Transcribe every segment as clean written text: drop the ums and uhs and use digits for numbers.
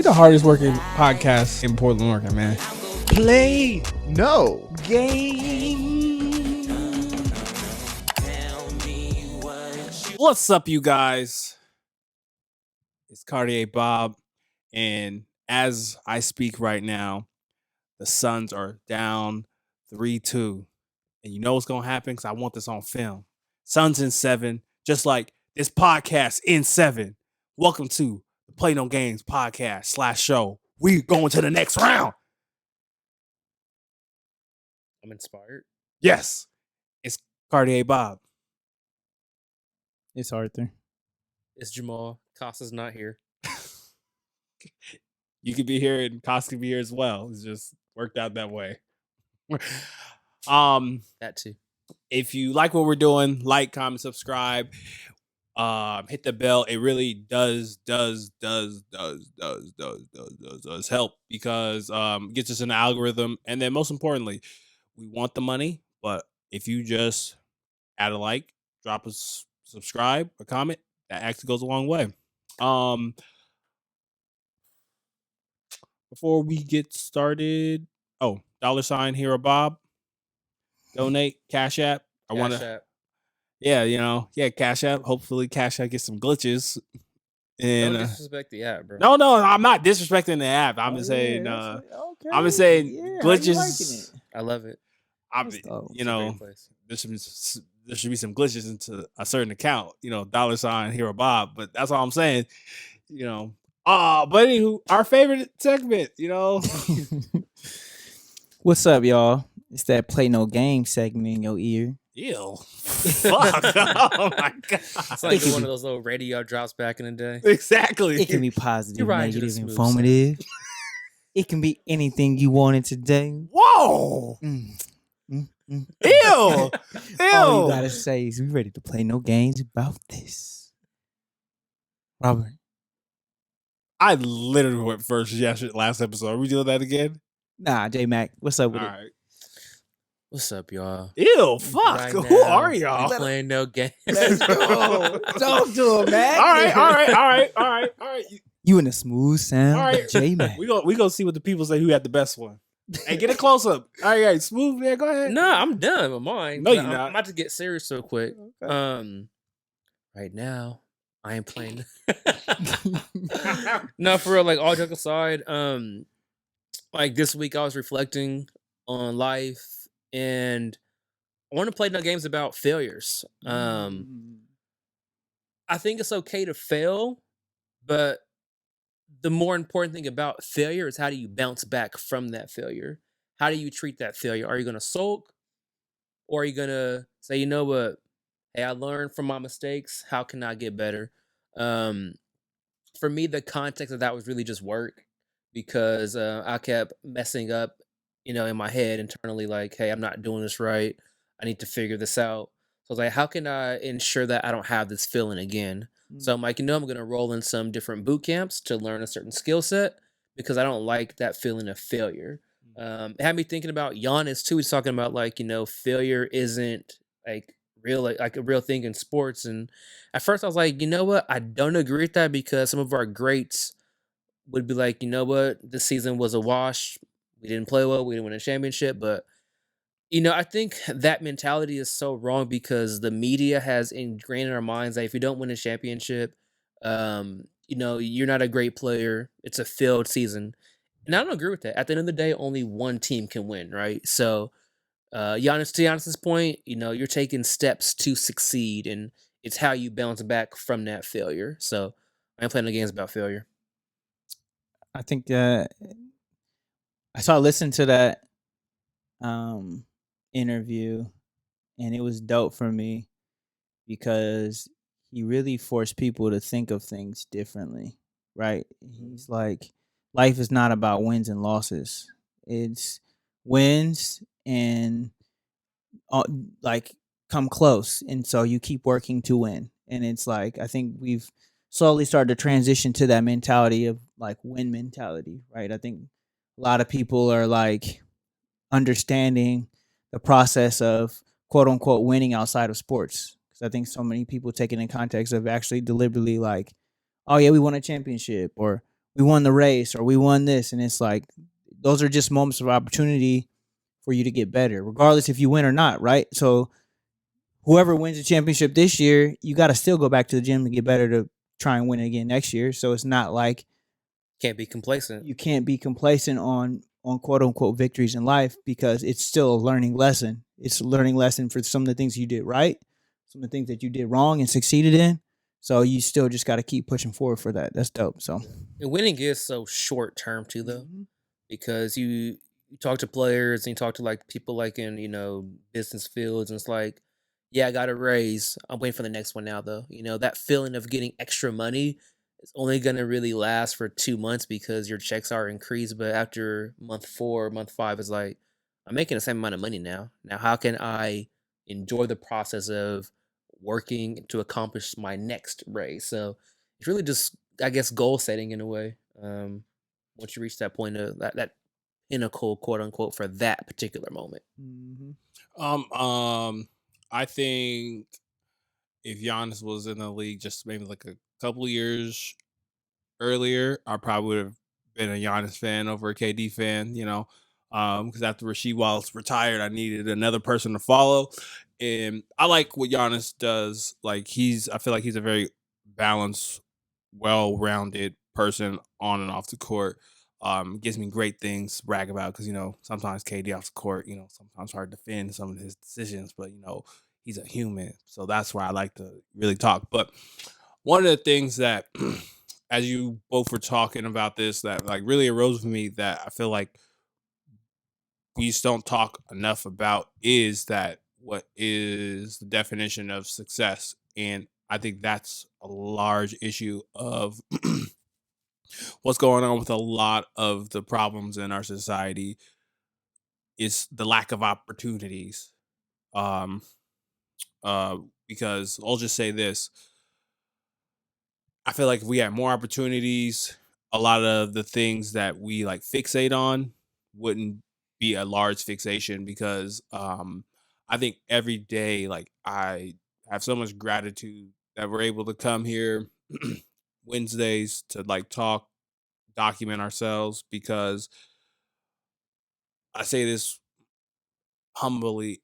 the hardest working podcast in Portland, Oregon, man. Play no Game. What's up, you guys? It's Cartier Bob, and as I speak right now, the Suns are down 3-2. And you know what's going to happen? Because I want this on film. Suns in 7, just like this podcast in 7. Welcome to the Play No Games podcast / show. We going to the next round. I'm inspired. Yes. It's Cartier Bob. It's Arthur. It's Jamal. Costa's not here. You could be here and Costa could be here as well. It's just worked out that way. That too. If you like what we're doing, like, comment, subscribe, hit the bell. It really does help because it gets us in the algorithm. And then most importantly, we want the money, but if you just add a like, drop a subscribe, a comment, that actually goes a long way. Before we get started, $ Hero Bob. Donate, Cash App. Cash App. Cash App. Hopefully Cash App gets some glitches. And Don't disrespect the app, bro. No, I'm not disrespecting the app. I'm just saying glitches. I love it. There should be some glitches into a certain account, $ Hero Bob, but that's all I'm saying, but anywho, our favorite segment, What's up, y'all? It's that Play No Game segment in your ear. Ew. Fuck. Oh my God. It's like one of those little radio drops back in the day. Exactly. It can be positive, You're right, negative, you're informative. It can be anything you wanted today. Whoa. Ew. All you gotta say is we ready to play no games about this. Robert. I literally went first last episode. Are we doing that again? Nah, J-Mac. What's up with it? All right. What's up, y'all? Ew, fuck. Right Who now, are y'all? we playing no game. Let's go. Talk to him, man. All right. You in a smooth sound, All right. J-Mac. We gonna see what the people say who had the best one. Hey, get a close up. All right, smooth, man. Go ahead. No, I'm done with mine. No, you're I'm not. about to get serious so quick. Okay. Right now, I am playing. No, for real. Like all joke aside, like this week I was reflecting on life, and I want to play no games about failures. I think it's okay to fail, but the more important thing about failure is how do you bounce back from that failure? How do you treat that failure? Are you going to sulk? Or are you going to say, you know what? Hey, I learned from my mistakes. How can I get better? For me, the context of that was really just work because I kept messing up, in my head internally, like, hey, I'm not doing this right. I need to figure this out. So I was like, how can I ensure that I don't have this feeling again? So I'm like, I'm going to roll in some different boot camps to learn a certain skill set because I don't like that feeling of failure. It had me thinking about Giannis too. He's talking about like, failure isn't like real, like a real thing in sports. And at first I was like, you know what? I don't agree with that because some of our greats would be like, you know what? This season was a wash. We didn't play well. We didn't win a championship, but I think that mentality is so wrong because the media has ingrained in our minds that if you don't win a championship, you're not a great player. It's a failed season. And I don't agree with that. At the end of the day, only one team can win, right? So, to Giannis's point, you're taking steps to succeed, and it's how you bounce back from that failure. So, I'm playing the games about failure. I think I listened to that interview, and it was dope for me because he really forced people to think of things differently, right? He's like, life is not about wins and losses. It's wins and like come close, and so you keep working to win. And it's like, I think we've slowly started to transition to that mentality of like win mentality, right? I think a lot of people are like understanding the process of quote unquote winning outside of sports. Because I think so many people take it in context of actually deliberately like, oh yeah, we won a championship, or we won the race or we won this, and it's like those are just moments of opportunity for you to get better, regardless if you win or not, right? So whoever wins the championship this year, you got to still go back to the gym to get better to try and win it again next year. So it's not like Can't be complacent. you can't be complacent on quote unquote victories in life, because it's still a learning lesson. It's a learning lesson for some of the things you did right, some of the things that you did wrong and succeeded in. So you still just got to keep pushing forward for that. That's dope. So And winning is so short term too, though, because you talk to players and you talk to like people like in business fields, and it's like, yeah, I got a raise. I'm waiting for the next one now, though. That feeling of getting extra money is only gonna really last for 2 months because your checks are increased. But after month 4, month 5, it's like I'm making the same amount of money now. Now, how can I enjoy the process of working to accomplish my next raise? So it's really just, I guess, goal setting in a way. Once you reach that point of that pinnacle, quote unquote, for that particular moment. mhm. I think if Giannis was in the league just maybe like a couple of years earlier, I probably would have been a Giannis fan over a KD fan, because after Rasheed Wallace retired, I needed another person to follow. And I like what Giannis does. Like I feel like he's a very balanced, well-rounded person on and off the court. Gives me great things to brag about because sometimes KD off the court, sometimes hard to defend some of his decisions, but he's a human, so that's why I like to really talk. But one of the things that, as you both were talking about this, that like really arose with me that I feel like we just don't talk enough about is that what is the definition of success, and I think that's a large issue of what's going on with a lot of the problems in our society is the lack of opportunities. Um, because I'll just say this: I feel like if we had more opportunities, a lot of the things that we like fixate on wouldn't be a large fixation because I think every day like I have so much gratitude that we're able to come here Wednesdays to like talk, document ourselves because I say this humbly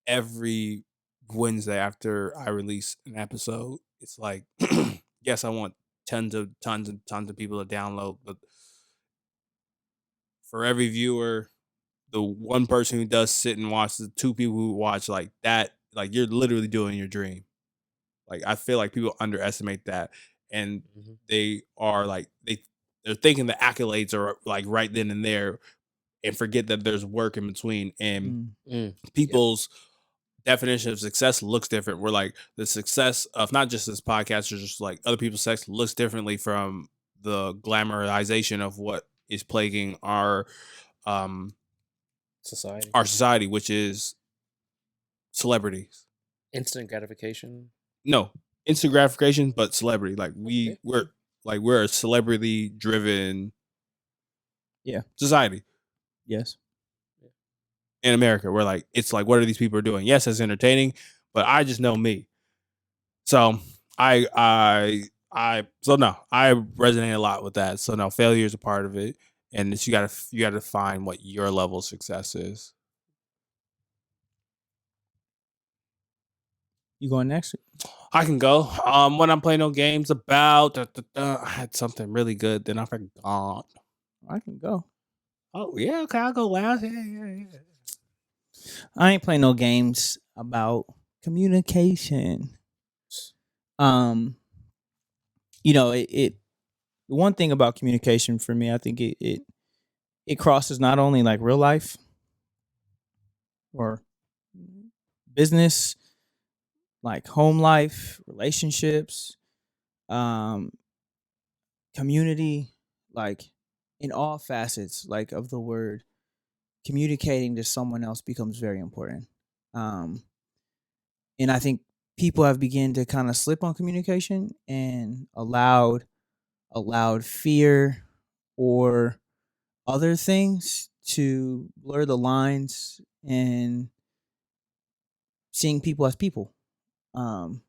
every Wednesday after I release an episode. It's like, yes, I want tons and tons of people to download, but for every viewer, the one person who does sit and watch, the two people who watch like that, like you're literally doing your dream. Like I feel like people underestimate that, and Mhm. they are like they're thinking the accolades are like right then and there, and forget that there's work in between. And Mm. Yep. people's definition of success looks different. We're like the success of not just this podcast or just like other people's sex looks differently from the glamorization of what is plaguing um Society. our society, which is celebrities. Instant gratification. No, instant gratification, but celebrity. Like Okay. we're a celebrity driven Yeah. society Yes. in America. We're like, it's like, what are these people doing? Yes, it's entertaining, but I just know me. So so no, I resonate a lot with that. So no, failure is a part of it, and it's, you gotta find what your level of success is. You going next? I can go. When I'm playing no games about, I had something really good, then I forgot. I can go. Oh yeah, okay, I'll go last. Yeah. I ain't playing no games about communication. Um, it the one thing about communication for me, I think it crosses not only like real life or business, like home life, relationships, um, community, like in all facets like of the word, communicating to someone else becomes very important. Um, and I think people have begun to kind of slip on communication and allowed fear or other things to blur the lines and seeing people as people. Um,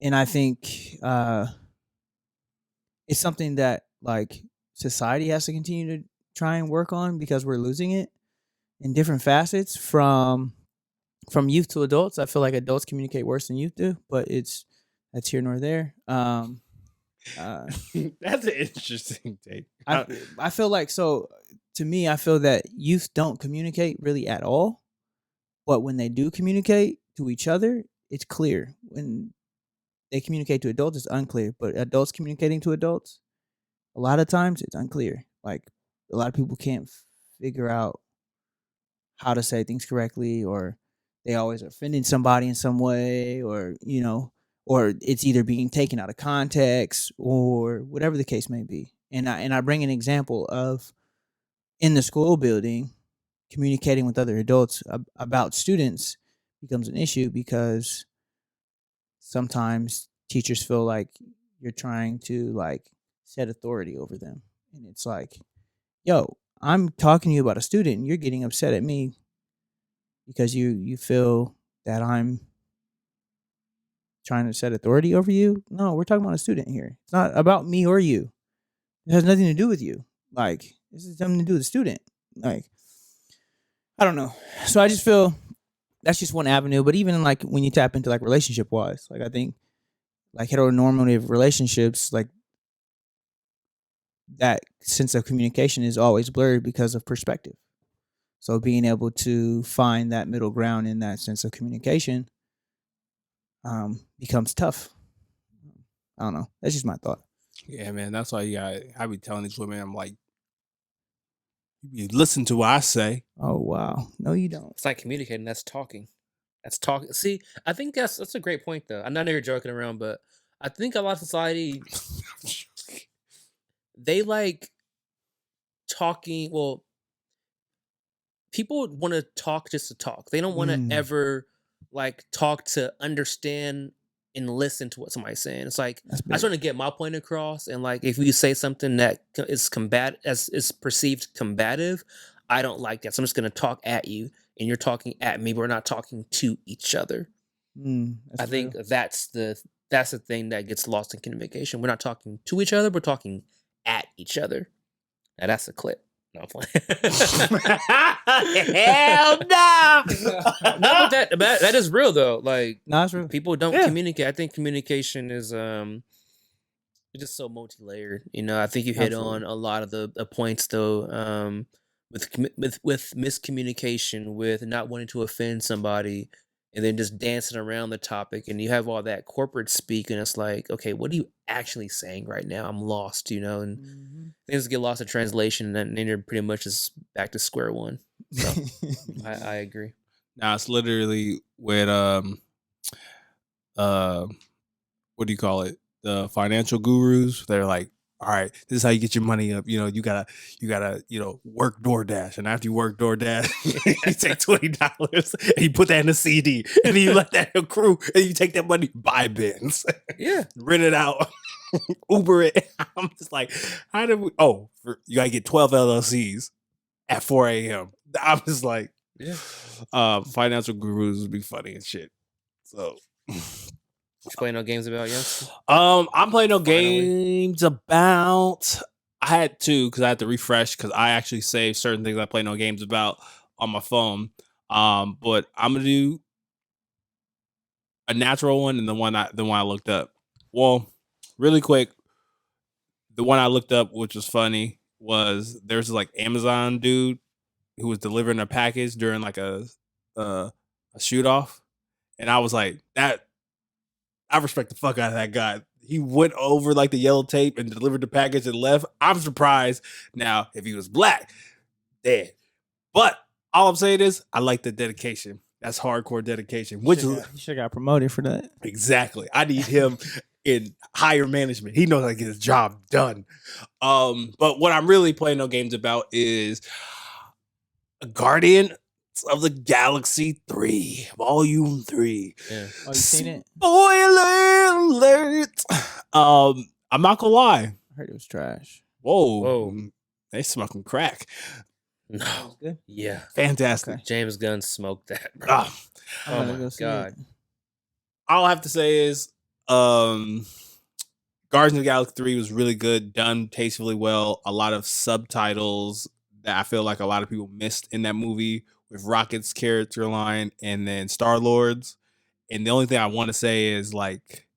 and I think it's something that like society has to continue to try and work on because we're losing it in different facets from youth to adults. I feel like adults communicate worse than youth do, but that's here nor there. That's an interesting take. I feel like, so to me, I feel that youth don't communicate really at all, but when they do communicate to each other, it's clear. When they communicate to adults, it's unclear. But adults communicating to adults, a lot of times it's unclear. Like a lot of people can't figure out how to say things correctly, or they always are offending somebody in some way, or or it's either being taken out of context or whatever the case may be. And I bring an example of in the school building, communicating with other adults about students becomes an issue because sometimes teachers feel like you're trying to like set authority over them, and it's like, yo, I'm talking to you about a student and you're getting upset at me because you feel that I'm trying to set authority over you. No, we're talking about a student here. It's not about me or you. It has nothing to do with you. Like, this is something to do with the student. Like, I don't know. So I just feel that's just one avenue. But even like when you tap into like relationship wise, like I think like heteronormative relationships, like that sense of communication is always blurred because of perspective. So being able to find that middle ground in that sense of communication becomes tough. I don't know. That's just my thought. Yeah, man. That's why I be telling these women, I'm like, you listen to what I say. Oh wow. No, you don't. It's not communicating. That's talking. That's talking. See, I think that's a great point, though. I know you're joking around, but I think a lot of society they like talking. Well, people want to talk just to talk. They don't want to ever like talk to understand and listen to what somebody's saying. It's like I just want to get my point across, and like if you say something that is is perceived combative, I don't like that. So I'm just gonna talk at you, and you're talking at me. But we're not talking to each other. I think that's the thing that gets lost in communication. We're not talking to each other. We're talking at each other. Now that's a clip. No, I'm playing. Hell no! No, but that is real though. Like, no, it's real. People don't communicate. I think communication is it's just so multi-layered. I think you hit on a lot of the points though. With miscommunication, with not wanting to offend somebody, and then just dancing around the topic, and you have all that corporate speak, and it's like, okay, what are you actually saying right now? I'm lost, and things get lost in translation, and then you're pretty much just back to square one. So I agree. Now it's literally with what do you call it? The financial gurus. They're like, all right, this is how you get your money up. You gotta, work DoorDash. And after you work DoorDash, you take $20 and you put that in a CD and then you let that accrue and you take that money, buy bins. Yeah. Rent it out. Uber it. I'm just like, how did we? Oh, you gotta get 12 LLCs at 4 a.m. I'm just like, yeah. Financial gurus would be funny and shit. So. You playing no games about yes? I'm playing no games about. I had to because I had to refresh because I actually saved certain things I play no games about on my phone. But I'm gonna do a natural one and the one I looked up. Well, really quick, the one I looked up, which was funny, was there's like Amazon dude who was delivering a package during like a shoot off, and I was like that. I respect the fuck out of that guy. He went over like the yellow tape and delivered the package and left. I'm surprised. Now, if he was black, dead. But all I'm saying is, I like the dedication. That's hardcore dedication. Which he should have got promoted for that. Exactly. I need him in higher management. He knows how to get his job done. But what I'm really playing no games about is Guardian of the Galaxy 3, Volume 3. Yeah. Oh, you seen it? Spoiler alert! I'm not gonna lie. I heard it was trash. Whoa. They smoking crack. No. Good? Yeah. Fantastic. Okay. James Gunn smoked that, bro. Oh my God. All I have to say is, Guardians of the Galaxy 3 was really good, done tastefully well. A lot of subtitles that I feel like a lot of people missed in that movie with Rocket's character line and then Star-Lord's. And the only thing I want to say is like,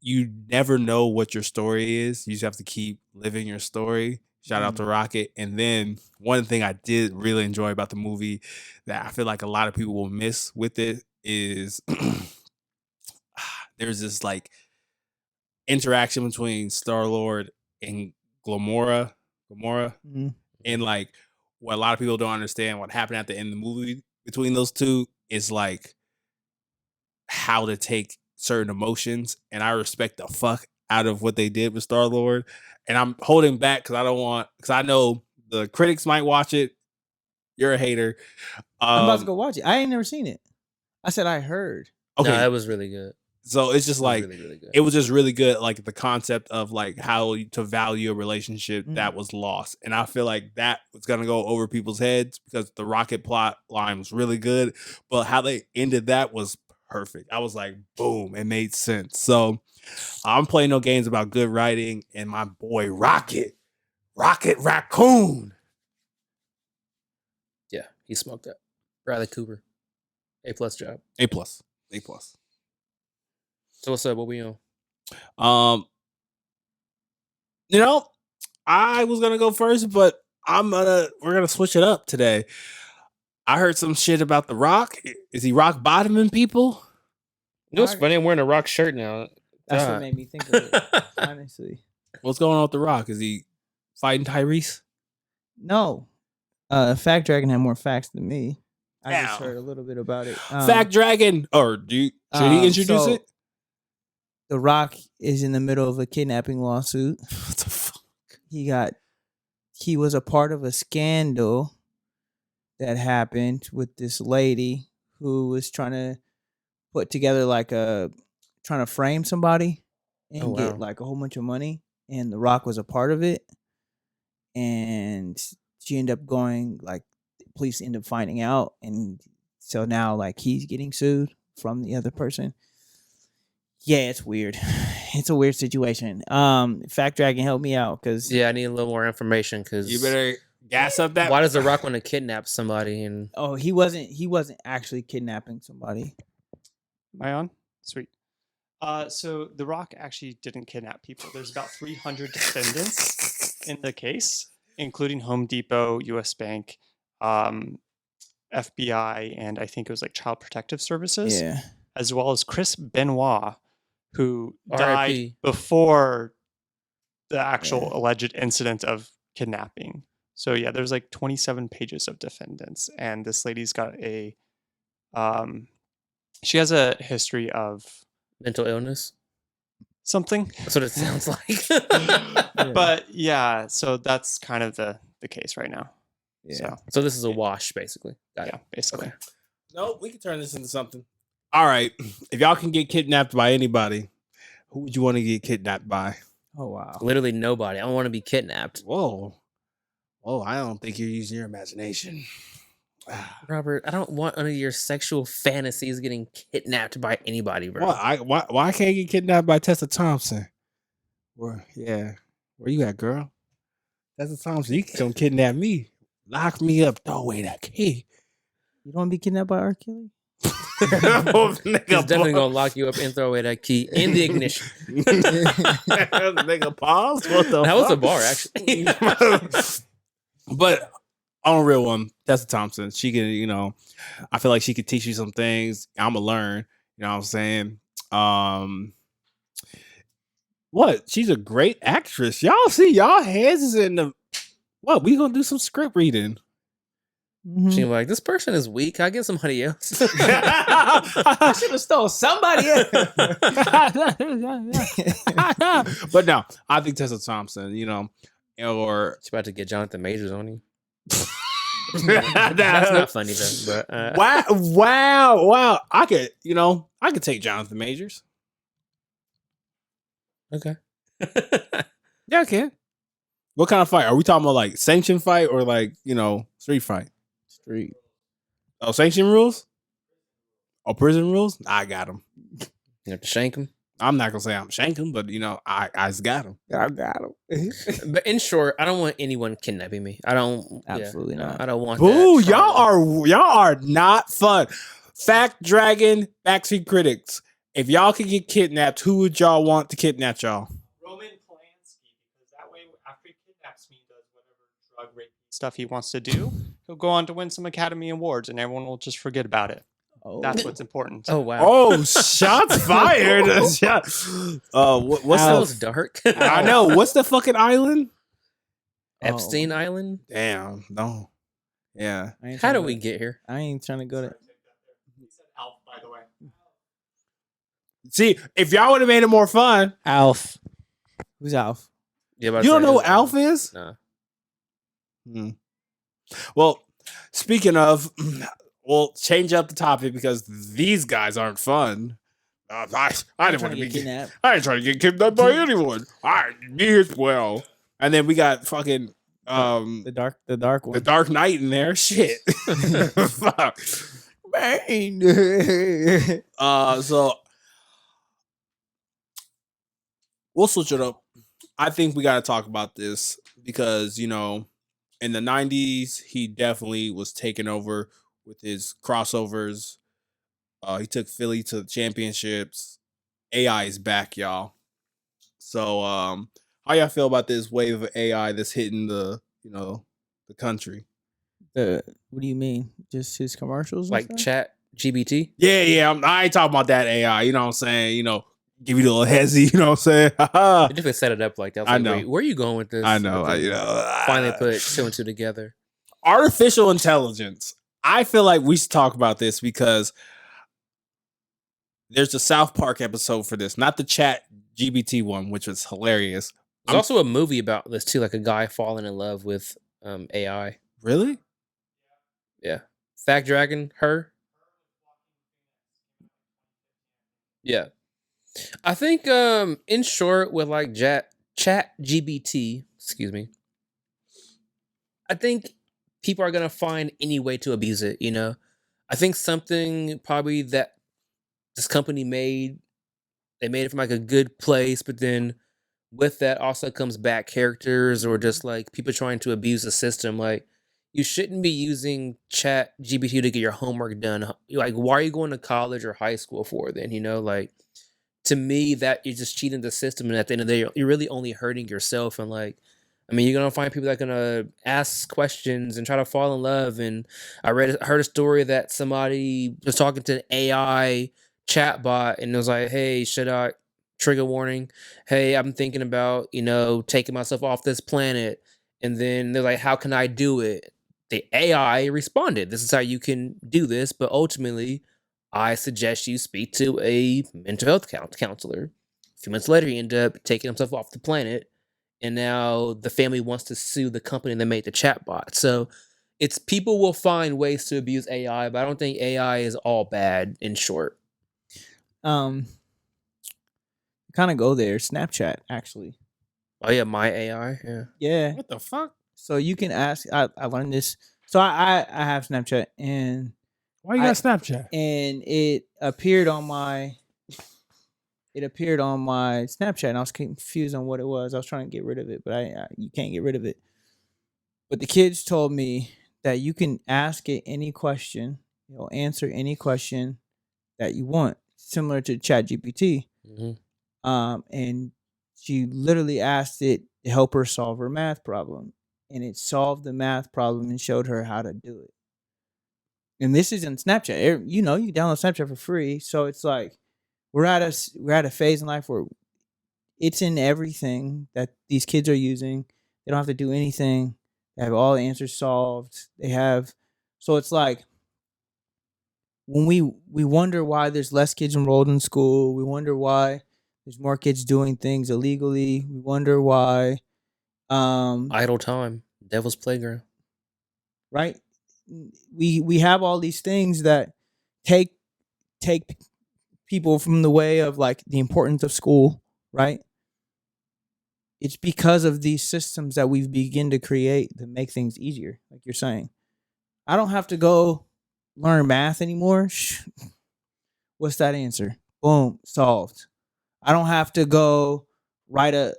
you never know what your story is. You just have to keep living your story. Shout out to Rocket. And then one thing I did really enjoy about the movie that I feel like a lot of people will miss with it is there's this like interaction between Star-Lord and Gamora. And like what a lot of people don't understand what happened at the end of the movie between those two is like how to take certain emotions, and I respect the fuck out of what they did with Star-Lord. And I'm holding back because I know the critics might watch it. You're a hater. I'm about to go watch it. I ain't never seen it. I said I heard. Okay, No, that was really good. So it's just like really, really good. It was just really good, like the concept of like how to value a relationship that was lost, and I feel like that was gonna go over people's heads because the Rocket plot line was really good, but how they ended that was perfect. I was like, boom, it made sense. So I'm playing no games about good writing, and my boy Rocket Raccoon. Yeah, he smoked that. Bradley Cooper, A+ job. A+. So what's up? What we on? You know, I was gonna go first, but we're gonna switch it up today. I heard some shit about The Rock. Is he rock bottoming people? You know what's funny? I'm wearing a Rock shirt now. That's what made me think of it. Honestly, what's going on with The Rock? Is he fighting Tyrese? No. Fact Dragon had more facts than me. I just heard a little bit about it. Fact Dragon, or should he introduce it? The Rock is in the middle of a kidnapping lawsuit. What the fuck? He was a part of a scandal that happened with this lady who was trying to put together trying to frame somebody and get like a whole bunch of money, and The Rock was a part of it. And she ended up going, like, police end up finding out, and so now like he's getting sued from the other person. Yeah, it's weird. It's a weird situation. Fact Dragon, help me out, because I need a little more information. Because you better gas up that. Why does The Rock want to kidnap somebody? And he wasn't actually kidnapping somebody. Am I on? Sweet. So The Rock actually didn't kidnap people. There's about 300 defendants in the case, including Home Depot, U.S. Bank, FBI, and I think it was like Child Protective Services, as well as Chris Benoit, who died before the actual alleged incident of kidnapping. So yeah, there's like 27 pages of defendants, and this lady's got she has a history of mental illness. Something. That's what it sounds like. But yeah, so that's kind of the case right now. Yeah. So this is a wash, basically. Yeah, basically. Okay. No, we can turn this into something. All right. If y'all can get kidnapped by anybody, who would you want to get kidnapped by? Oh, wow. Literally nobody. I don't want to be kidnapped. Whoa, I don't think you're using your imagination. Robert, I don't want one of your sexual fantasies getting kidnapped by anybody, bro. Why can't you get kidnapped by Tessa Thompson? Where you at, girl? Tessa Thompson, you can come kidnap me. Lock me up, throw away that key. You don't want to be kidnapped by R. Kelly? He's definitely gonna lock you up and throw away that key in the ignition. Nigga, pause. What the that fuck? was a bar, actually. But on a real one, Tessa Thompson, she can, I feel like she could teach you some things. I'ma learn. You know what I'm saying? What? She's a great actress. Y'all see y'all heads is in the. What? We gonna do some script reading. She's like, this person is weak. I get somebody else. I should have stole somebody else. But no, I think Tessa Thompson, or she's about to get Jonathan Majors on you. That's not funny though. But wow. I could take Jonathan Majors. Okay. Yeah, I can. What kind of fight? Are we talking about like sanctioned fight or like, street fight? Street. Oh, sanction rules? Oh, prison rules? I got him. You have to shank him? I'm not gonna say I'm shanking, but I just got him. I got him. But in short, I don't want anyone kidnapping me. I don't. Absolutely not. I don't want Boo! that. Y'all are not fun. Fact Dragon, Backseat Critics. If y'all could get kidnapped, who would y'all want to kidnap y'all? Roman Polanski, because that way, after he kidnaps me, does whatever drug rape stuff he wants to do, he'll go on to win some Academy Awards, and everyone will just forget about it. Oh. That's what's important. Oh wow! Oh, shots fired! What's that was dark. I know. What's the fucking island? Epstein Island. Damn. No. Yeah. How do we get here? I ain't trying to go to. He said Alf, by the way. See, if y'all would have made it more fun, Alf. Who's Alf? Yeah, you don't know who Alf is? No. Well, speaking of, we'll change up the topic because these guys aren't fun. I didn't want to be kidnapped. I ain't trying to get kidnapped by anyone. Me as well. And then we got fucking the dark one, the Dark Knight in there. Shit. Fuck. Man. So we'll switch it up. I think we got to talk about this because in the 90s, he definitely was taking over with his crossovers. He took Philly to the championships. AI is back, y'all. So, how y'all feel about this wave of AI that's hitting the country? What do you mean? Just his commercials? Like Chat GBT? Yeah. I ain't talking about that AI. You know what I'm saying? Give you the little hezzy. You know what I'm saying? They definitely set it up like that. I know. Wait, where are you going with this? I know. Finally put two and two together. Artificial intelligence. I feel like we should talk about this because there's a South Park episode for this, not the Chat GBT one, which was hilarious. There's also a movie about this too, like a guy falling in love with AI. Really? Yeah. Fact Dragon, her. Yeah. I think in short with like Chat GBT, excuse me. I think people are gonna find any way to abuse it, I think something probably that this company made, they made it from like a good place, but then with that also comes back characters or just like people trying to abuse the system. Like you shouldn't be using Chat GPT to get your homework done. Like, why are you going to college or high school for then? Like to me, that you're just cheating the system, and at the end of the day, you're really only hurting yourself. And like, you're gonna find people that are gonna ask questions and try to fall in love. And I heard a story that somebody was talking to an AI chatbot, and it was like, "Hey, should I?" Trigger warning. Hey, I'm thinking about taking myself off this planet. And then they're like, "How can I do it?" The AI responded, "This is how you can do this, but ultimately, I suggest you speak to a mental health counselor." A few months later, he ended up taking himself off the planet, and now the family wants to sue the company that made the chatbot. So it's people will find ways to abuse AI, but I don't think AI is all bad. In short, kind of go there. Snapchat, actually. Oh yeah, my AI. Yeah. What the fuck? So you can ask. I learned this. So I have Snapchat, and why you got Snapchat? And it appeared on my Snapchat, and I was confused on what it was. I was trying to get rid of it, but you can't get rid of it. But the kids told me that you can ask it any question. It'll answer any question that you want, similar to ChatGPT. Mm-hmm. And she literally asked it to help her solve her math problem, and it solved the math problem and showed her how to do it. And this is in Snapchat. You can download Snapchat for free. So it's like we're at a phase in life where it's in everything that these kids are using. They don't have to do anything. They have all the answers solved. So it's like when we wonder why there's less kids enrolled in school. We wonder why there's more kids doing things illegally. We wonder why idle time, devil's playground. Right? We have all these things that take people from the way of like the importance of school, right? It's because of these systems that we've begin to create that make things easier, like you're saying. I don't have to go learn math anymore. What's that answer? Boom, solved. I don't have to go write a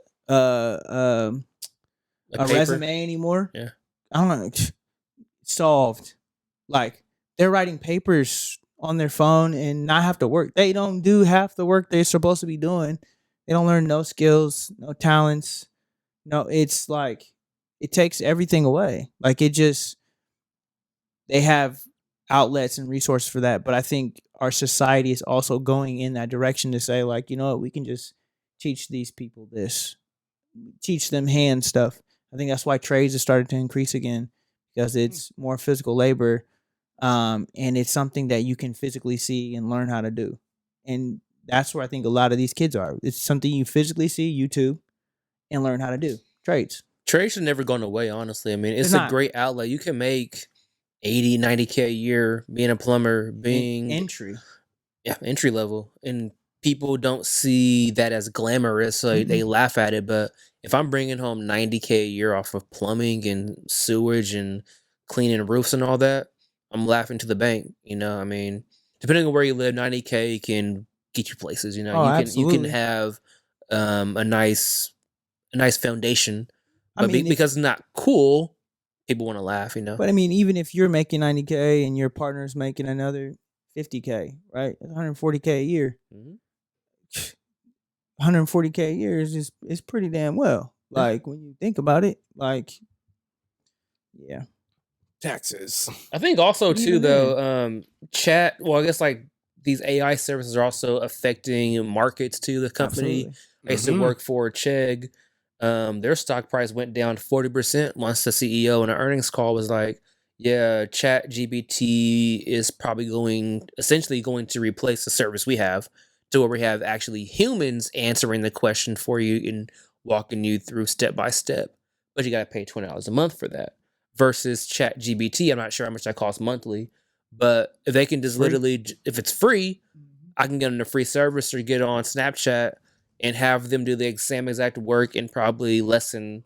resume anymore. Yeah. I don't know. Solved. Like, they're writing papers on their phone and not have to work. They don't do half the work they're supposed to be doing. They don't learn no skills, no talents. No, it's like it takes everything away. Like, it just, they have outlets and resources for that. But I think our society is also going in that direction to say, like, you know what, we can just teach these people this, teach them hand stuff. I think that's why trades have started to increase again, because it's more physical labor, and it's something that you can physically see and learn how to do. And that's where I think a lot of these kids are. It's something you physically see, YouTube, and learn how to do. Trades. Trades should never gone away, honestly. I mean, it's a great outlet. You can make 80, 90K a year being a plumber, being entry. Yeah, entry level. And people don't see that as glamorous. So they laugh at it. But if I'm bringing home 90K a year off of plumbing and sewage and cleaning roofs and all that, I'm laughing to the bank. You know, I mean, depending on where you live, 90K can get you places. You know, you can have a nice foundation. But because it's not cool, people want to laugh, you know. But I mean, even if you're making 90K and your partner's making another 50K, right? 140K a year. 140K a year is pretty damn well. Like, when you think about it, like, yeah. Taxes. I think also too though, chat. Well, I guess like these AI services are also affecting markets too. The company Absolutely. I used to work for, P.N.G, their stock price went down 40% once the CEO in an earnings call was like, yeah, chat GPT is probably essentially going to replace the service we have, to where we have actually humans answering the question for you and walking you through step by step. But you got to pay $20 a month for that. Versus chat GPT, I'm not sure how much that costs monthly, but if they can just literally, if it's free, I can get on a free service or get on Snapchat and have them do the same exact work in probably less than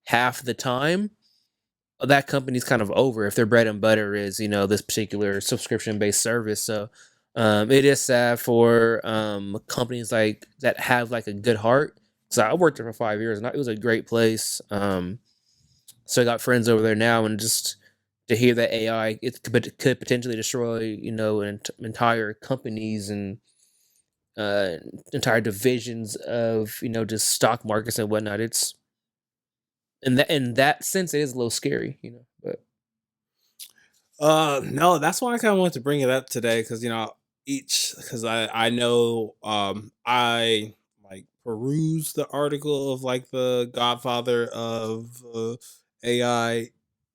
half the time. That company's kind of over if their bread and butter is, you know, this particular subscription-based service. So it is sad for companies like that have like a good heart. So I worked there for 5 years and it was a great place. So I got friends over there now, and just to hear that AI could potentially destroy, you know, entire companies and entire divisions of, you know, just stock markets and whatnot. It's in that sense, it is a little scary, you know. But no, that's why I kind of wanted to bring it up today, because you know because I know I like peruse the article of like the godfather of AI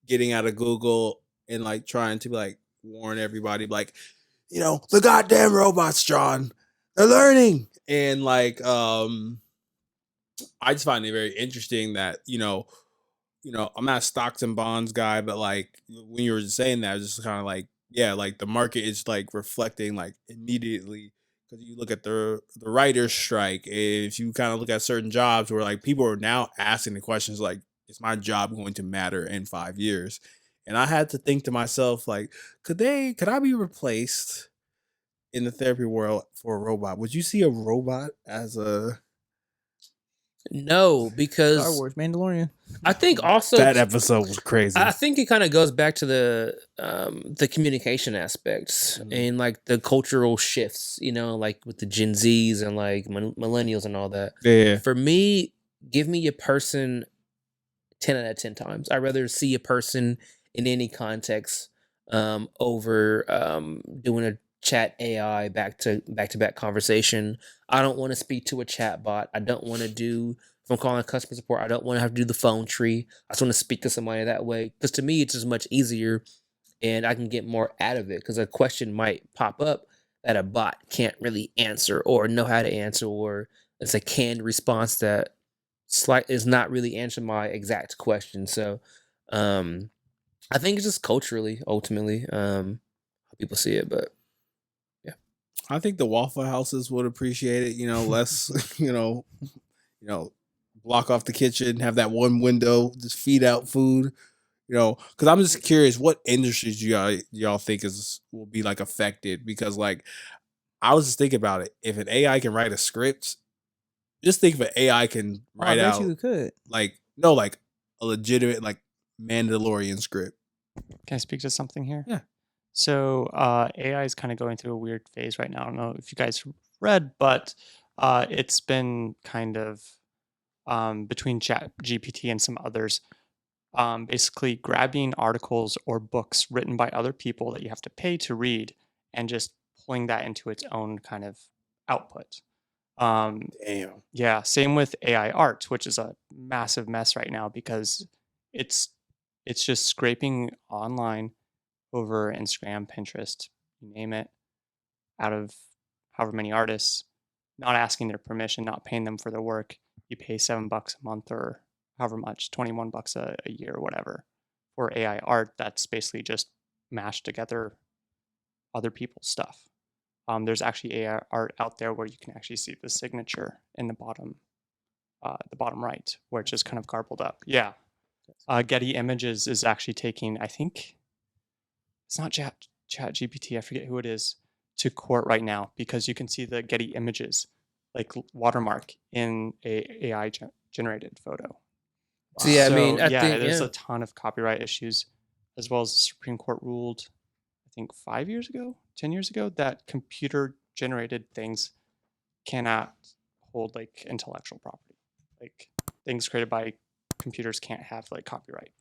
getting out of Google and like trying to like warn everybody, like, you know, the goddamn robots, John, they're learning. And like I just find it very interesting that, you know, I'm not a stocks and bonds guy, but like when you were saying that, it's just kind of like, yeah, like the market is like reflecting like immediately, because you look at the writer's strike. If you kind of look at certain jobs where like people are now asking the questions like, is my job going to matter in 5 years? And I had to think to myself, like, could I be replaced in the therapy world for a robot? Would you see a robot as a No, because Star Wars Mandalorian. I think also that episode was crazy. I think it kind of goes back to the communication aspects and like the cultural shifts, you know, like with the Gen Zs and like millennials and all that. Yeah. For me, give me a person 10 out of 10 times. I'd rather see a person in any context over doing a chat AI back to back conversation. I don't want to speak to a chat bot. I don't want to do, if I'm calling customer support, I don't want to have to do the phone tree. I just want to speak to somebody that way, because to me it's just much easier and I can get more out of it, because a question might pop up that a bot can't really answer or know how to answer, or it's a canned response that is not really answering my exact question. So I think it's just culturally, ultimately, how people see it. But I think the Waffle Houses would appreciate it, you know, less, you know, block off the kitchen, have that one window, just feed out food, you know, because I'm just curious, what industries y'all think will be like affected? Because like I was just thinking about it. If an AI can write a script just think if an AI can write I bet out you could. like a legitimate like Mandalorian script. Can I speak to something here? Yeah. So AI is kind of going through a weird phase right now. I don't know if you guys read, but it's been kind of between ChatGPT and some others, basically grabbing articles or books written by other people that you have to pay to read and just pulling that into its own kind of output. Damn. Yeah, same with AI art, which is a massive mess right now because it's just scraping online over Instagram, Pinterest, you name it, out of however many artists, not asking their permission, not paying them for their work. You pay $7 a month or however much, $21 a year or whatever for AI art that's basically just mashed together other people's stuff. There's actually AI art out there where you can actually see the signature in the bottom right, where it's just kind of garbled up. Yeah. Getty Images is actually taking, I think, it's not ChatGPT, I forget who it is, to court right now because you can see the Getty Images like watermark in a AI generated photo. So yeah, I mean, I think there's a ton of copyright issues, as well as the Supreme Court ruled, I think 10 years ago, that computer generated things cannot hold like intellectual property. Like things created by computers can't have like copyright.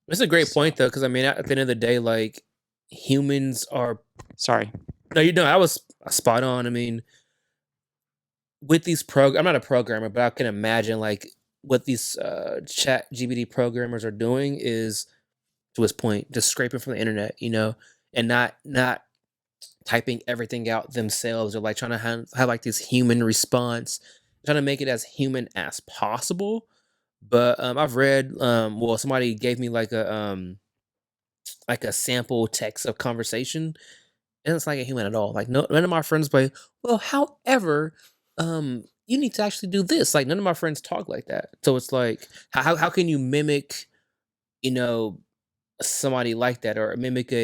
It's a great point though, because I mean, at the end of the day, like humans are. Sorry. No, I was spot on. I mean, with these I'm not a programmer, but I can imagine like what these chat GPT programmers are doing is, to his point, just scraping from the internet, and not typing everything out themselves, or like trying to have like this human response, trying to make it as human as possible. But I've read, well, somebody gave me like a sample text of conversation, and it's like a human at all. Like none of my friends play. Well, however, you need to actually do this. Like none of my friends talk like that. So it's like, how can you mimic, somebody like that, or mimic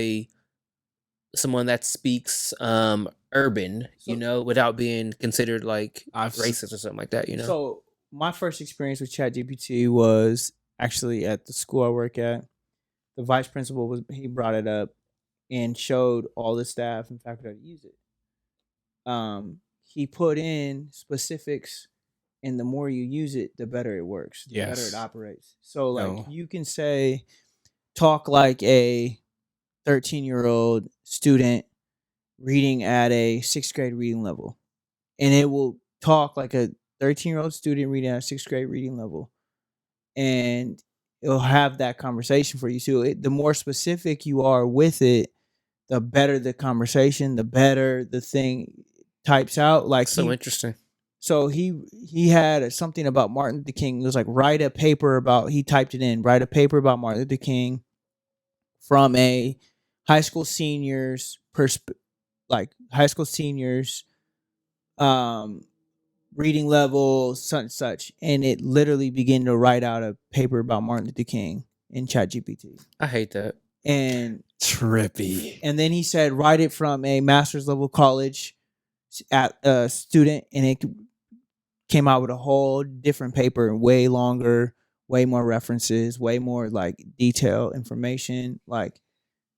someone that speaks urban, without being considered like racist or something like that, So my first experience with ChatGPT was actually at the school I work at. The vice principal he brought it up and showed all the staff and faculty how to use it. He put in specifics, and the more you use it, the better it works, the better it operates. So like you can say, talk like a 13-year-old student reading at a 6th grade reading level, and it will talk like a 13-year-old student reading at a 6th grade reading level, and it'll have that conversation for you. So the more specific you are with it, the better the conversation, the better the thing types out. Like interesting. So he had something about Martin Luther King. It was like, write a paper about Martin Luther King from a high school seniors reading level, such, and it literally began to write out a paper about Martin Luther King in ChatGPT. I hate that. And trippy. And then he said, write it from a master's level college student, and it came out with a whole different paper, way longer, way more references, way more like detailed information, like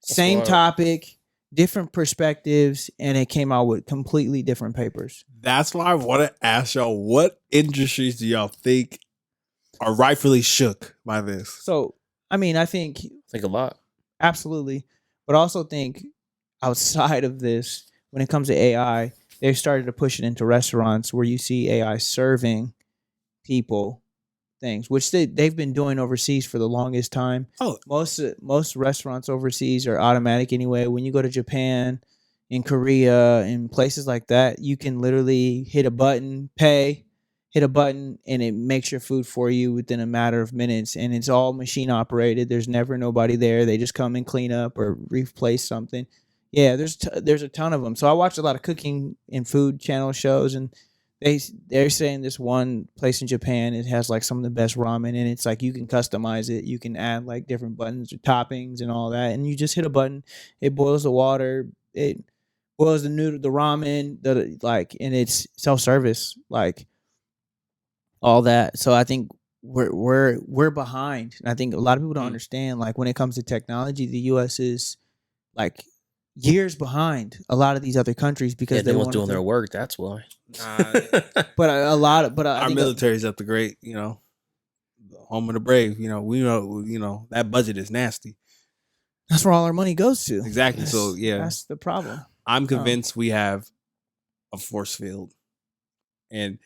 same topic, different perspectives, and it came out with completely different papers. That's why I want to ask y'all, what industries do y'all think are rightfully shook by this? So, I mean, I think a lot. Absolutely. But also think outside of this, when it comes to AI, they've started to push it into restaurants where you see AI serving people things, which they've been doing overseas for the longest time. Oh, most restaurants overseas are automatic anyway. When you go to Japan, in Korea, in places like that, you can literally hit a button, and it makes your food for you within a matter of minutes, and it's all machine operated. There's never nobody there. They just come and clean up or replace something. Yeah, there's a ton of them. So I watch a lot of cooking and food channel shows, and they're saying this one place in Japan, it has like some of the best ramen, and it's like you can customize it. You can add like different buttons or toppings and all that, and you just hit a button. It boils the water. It boils the ramen. And it's self-service. Like all that. So I think we're behind. And I think a lot of people don't Mm. understand, like, when it comes to technology, the US is like years behind a lot of these other countries because Yeah, they no one's wanted doing to, their work. That's why. but a lot of, but I Our think military's up to great, you know, the home of the brave. You know, we know that budget is nasty. that's where all our money goes to. Exactly. So yeah, That's the problem. I'm convinced we have a force field, and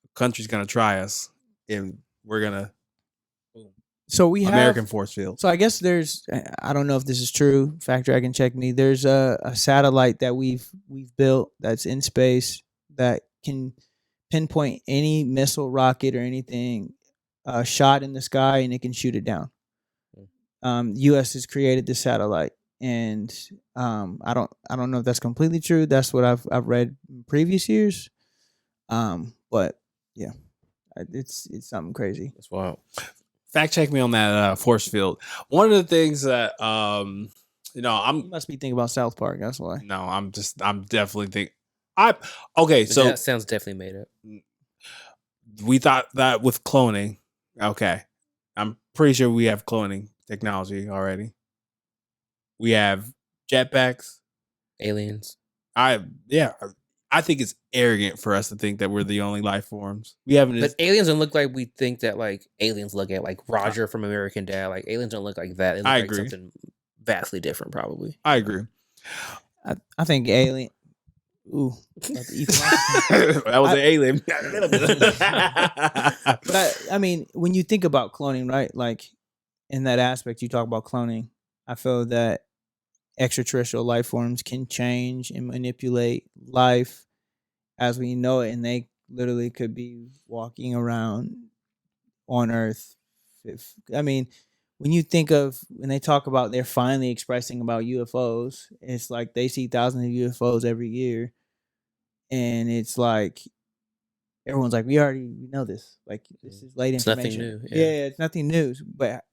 the country's gonna try us, and we're gonna So we American have, force field. so I guess there's, I don't know if this is true. Fact Dragon, check me. There's a satellite that we've built that's in space that can pinpoint any missile, rocket, or anything shot in the sky, and it can shoot it down. U.S. has created this satellite, and I don't know if that's completely true. That's what I've read in previous years. But yeah, it's something crazy. That's wild. Fact check me on that force field. One of the things that you You must be thinking about South Park. That's why. no, I'm definitely think okay. But So that sounds definitely made up. we thought that with cloning. Okay, I'm pretty sure we have cloning technology already. We have jetpacks. Aliens. I think it's arrogant for us to think that we're the only life forms. We haven't. But aliens don't look like we think that like aliens look at, like Roger from American Dad. Like aliens don't look like that. They look I like agree. something vastly different, probably. I agree. I think alien. Ooh, about to eat that was an alien. But I mean, when you think about cloning, right? Like in that aspect, you talk about cloning. I feel that extraterrestrial life forms can change and manipulate life as we know it, and they literally could be walking around on Earth. I mean, when you think of when they talk about they're finally expressing about UFOs, it's like they see thousands of UFOs every year, and it's like everyone's like, we know this. Like this is late It's nothing information. new, Yeah. yeah. It's nothing new. But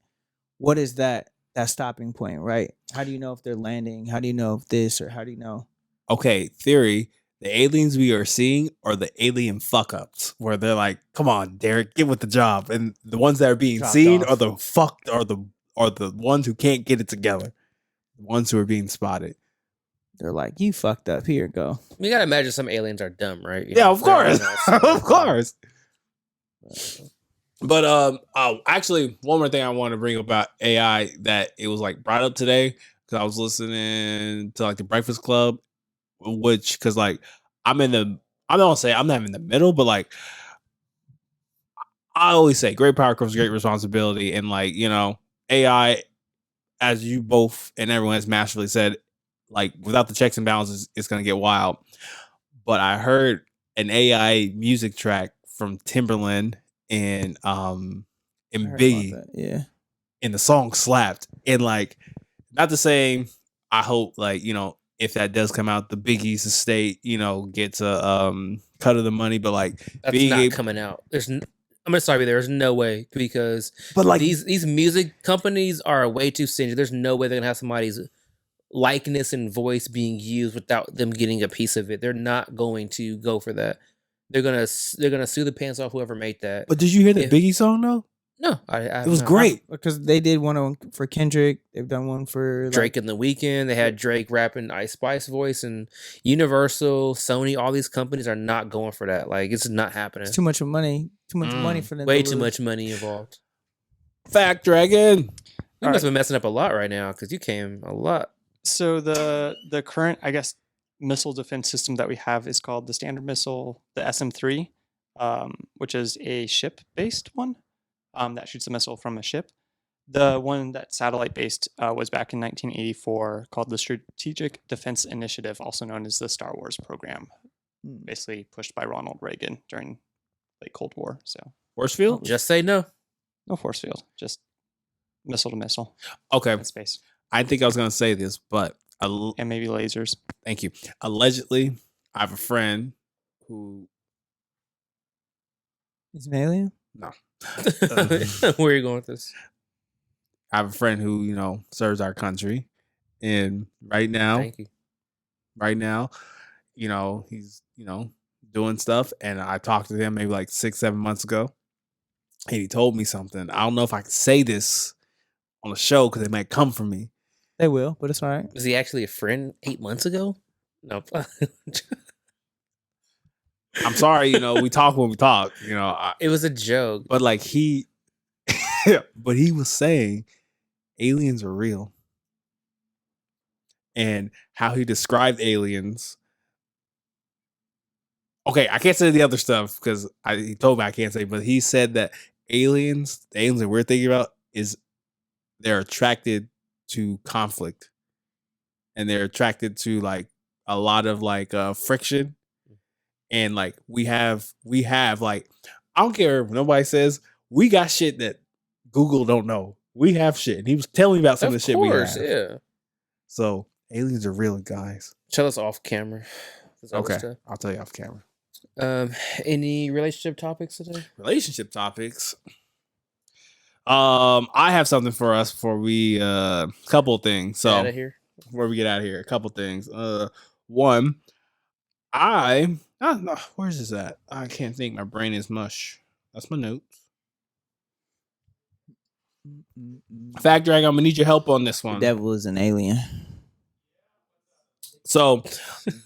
what is that stopping point, right? How do you know if they're landing? How do you know if this, or how do you know? Okay, theory. The aliens we are seeing are the alien fuck ups, where they're like, "Come on, Derek, get with the job." And the ones that are being Dropped seen off. are the fucked, are the ones who can't get it together, the ones who are being spotted. They're like, you fucked up. Here, go. You gotta imagine some aliens are dumb, right? You Yeah, know, of they're course, not smart. of course. But actually, one more thing I want to bring up about AI that it was like brought up today because I was listening to like the Breakfast Club, which because like I'm in the I don't say I'm not in the middle, but like I always say, great power comes great responsibility, and like you know, AI, as you both and everyone has masterfully said, like without the checks and balances, it's gonna get wild. But I heard an AI music track from Timberland and Biggie, Yeah. and the song slapped. And like, not the same. I hope like you know if that does come out, the Biggie's estate you know gets a cut of the money. But like That's being not able, coming out. I'm gonna start with there's no way because but like these music companies are way too stingy. There's no way they're gonna have somebody's likeness and voice being used without them getting a piece of it. They're not going to go for that. They're gonna sue the pants off whoever made that. But did you hear the Biggie song though? No, I it was great because they did one for Kendrick. They've done one for Drake in the Weekend. They had Drake rapping Ice Spice voice, and Universal, Sony, all these companies are not going for that. Like it's not happening. It's too much money. Too much money for them. Way too much money involved. Fact Dragon. You must have been messing up a lot right now because you came a lot. So the current, I guess, missile defense system that we have is called the Standard Missile, the SM-3, which is a ship-based one that shoots a missile from a ship. The one that's satellite-based was back in 1984 called the Strategic Defense Initiative, also known as the Star Wars program, basically pushed by Ronald Reagan during late Cold War. So force field? Just say no. No force field, just missile to missile. Okay. In space. I think I was going to say this, but... and maybe lasers. Thank you. Allegedly, I have a friend who... Is an alien? No. Where are you going with this? I have a friend who, you know, serves our country. And right now... Thank you. Right now, you know, he's, you know, doing stuff, and I talked to him maybe like 6-7 months ago, and he told me something. I don't know if I can say this on the show because they might come for me. They will, but it's all right. Was he actually a friend 8 months ago? No. I'm sorry, we talk when we talk. It was a joke. But like he was saying aliens are real. And how he described aliens. Okay, I can't say the other stuff because he told me I can't say, but he said that the aliens that we're thinking about they're attracted to conflict. And they're attracted to like a lot of like friction. And like we have like, I don't care if nobody says, we got shit that Google don't know. We have shit. And he was telling me about some of the shit we have. Yeah. So aliens are real, guys. Tell us off camera. Okay, I'll tell you off camera. Any relationship topics today? Relationship topics. I have something for us before we couple of things. So Out of here. Before we get out of here, a couple things. One, where's this at? I can't think. My brain is mush. That's my notes. Fact Drag, I'm gonna need your help on this one. The devil is an alien. So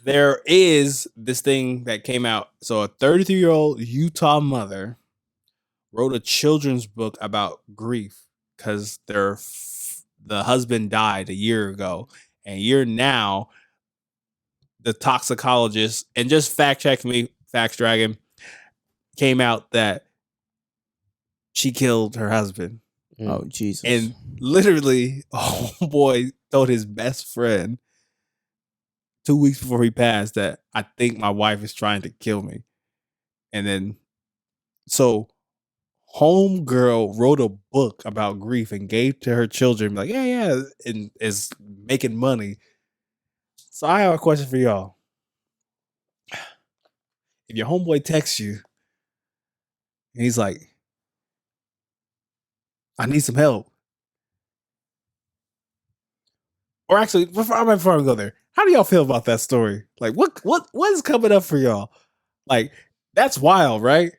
there is this thing that came out. So a 33-year-old Utah mother wrote a children's book about grief because the husband died a year ago, and you're now the toxicologist, and just fact check me, Facts Dragon, came out that she killed her husband. Oh, Jesus. And literally, homeboy told his best friend 2 weeks before he passed that I think my wife is trying to kill me. And then, so homegirl wrote a book about grief and gave to her children, like, yeah, and is making money. So I have a question for y'all. If your homeboy texts you and he's like, I need some help. Or actually, before I go there, how do y'all feel about that story? Like, what is coming up for y'all? Like, that's wild, right?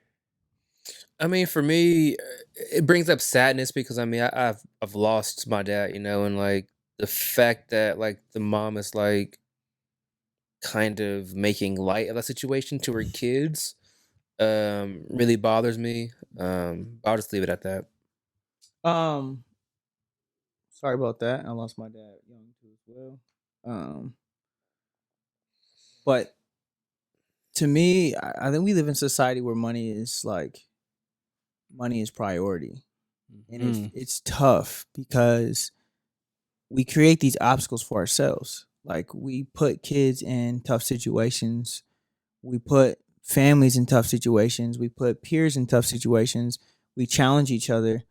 I mean, for me, it brings up sadness because I mean, I've lost my dad, and like the fact that like the mom is like kind of making light of that situation to her kids, really bothers me. I'll just leave it at that. Sorry about that. I lost my dad young too as well. But to me, I think we live in a society where money is priority. And it's tough because we create these obstacles for ourselves. Like, we put kids in tough situations. We put families in tough situations. We put peers in tough situations. We challenge each other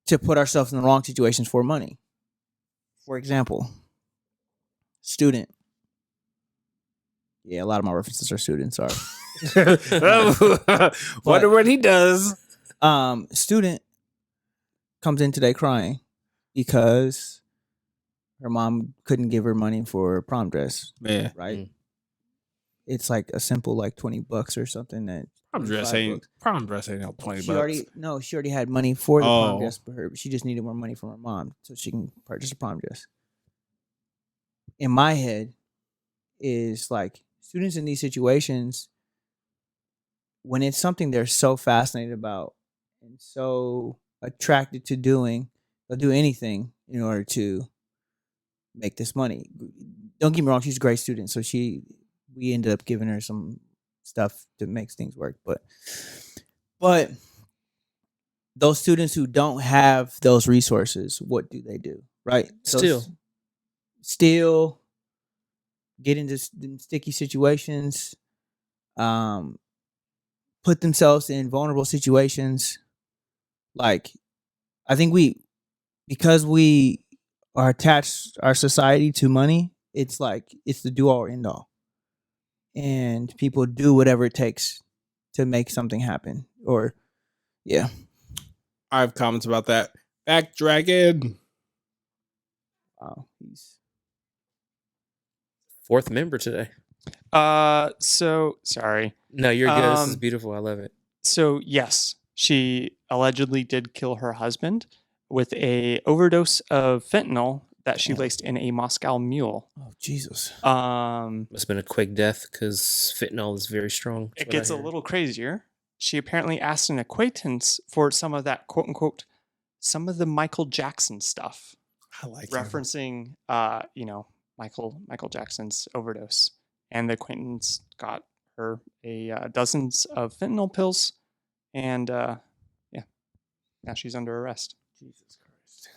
to put ourselves in the wrong situations for money. For example, student. Yeah, a lot of my references are students. Sorry. Wonder what he does. Student comes in today crying because her mom couldn't give her money for a prom dress. Yeah. Right? It's like a simple like $20 or something. That prom dress ain't no $20. She already had money for the prom dress for her, but she just needed more money from her mom so she can purchase a prom dress. In my head is like, students in these situations, when it's something they're so fascinated about and so attracted to doing, they'll do anything in order to make this money. Don't get me wrong, she's a great student, so we ended up giving her some stuff that makes things work. But those students who don't have those resources, what do they do? Right? Still get into sticky situations, put themselves in vulnerable situations. Like, I think because we are attached our society to money, it's like it's the do all or end all. And people do whatever it takes to make something happen. Or yeah. I have comments about that. Back Dragon. Wow, he's 4th member today. So sorry. No, you're good. This is beautiful. I love it. So yes, she allegedly did kill her husband with a overdose of fentanyl that she laced in a Moscow Mule. Oh Jesus! Must have been a quick death because fentanyl is very strong. It gets a little crazier. She apparently asked an acquaintance for some of that quote unquote, some of the Michael Jackson stuff. I like referencing, Michael Jackson's overdose, and the acquaintance got her a dozens of fentanyl pills, and now she's under arrest. Jesus Christ.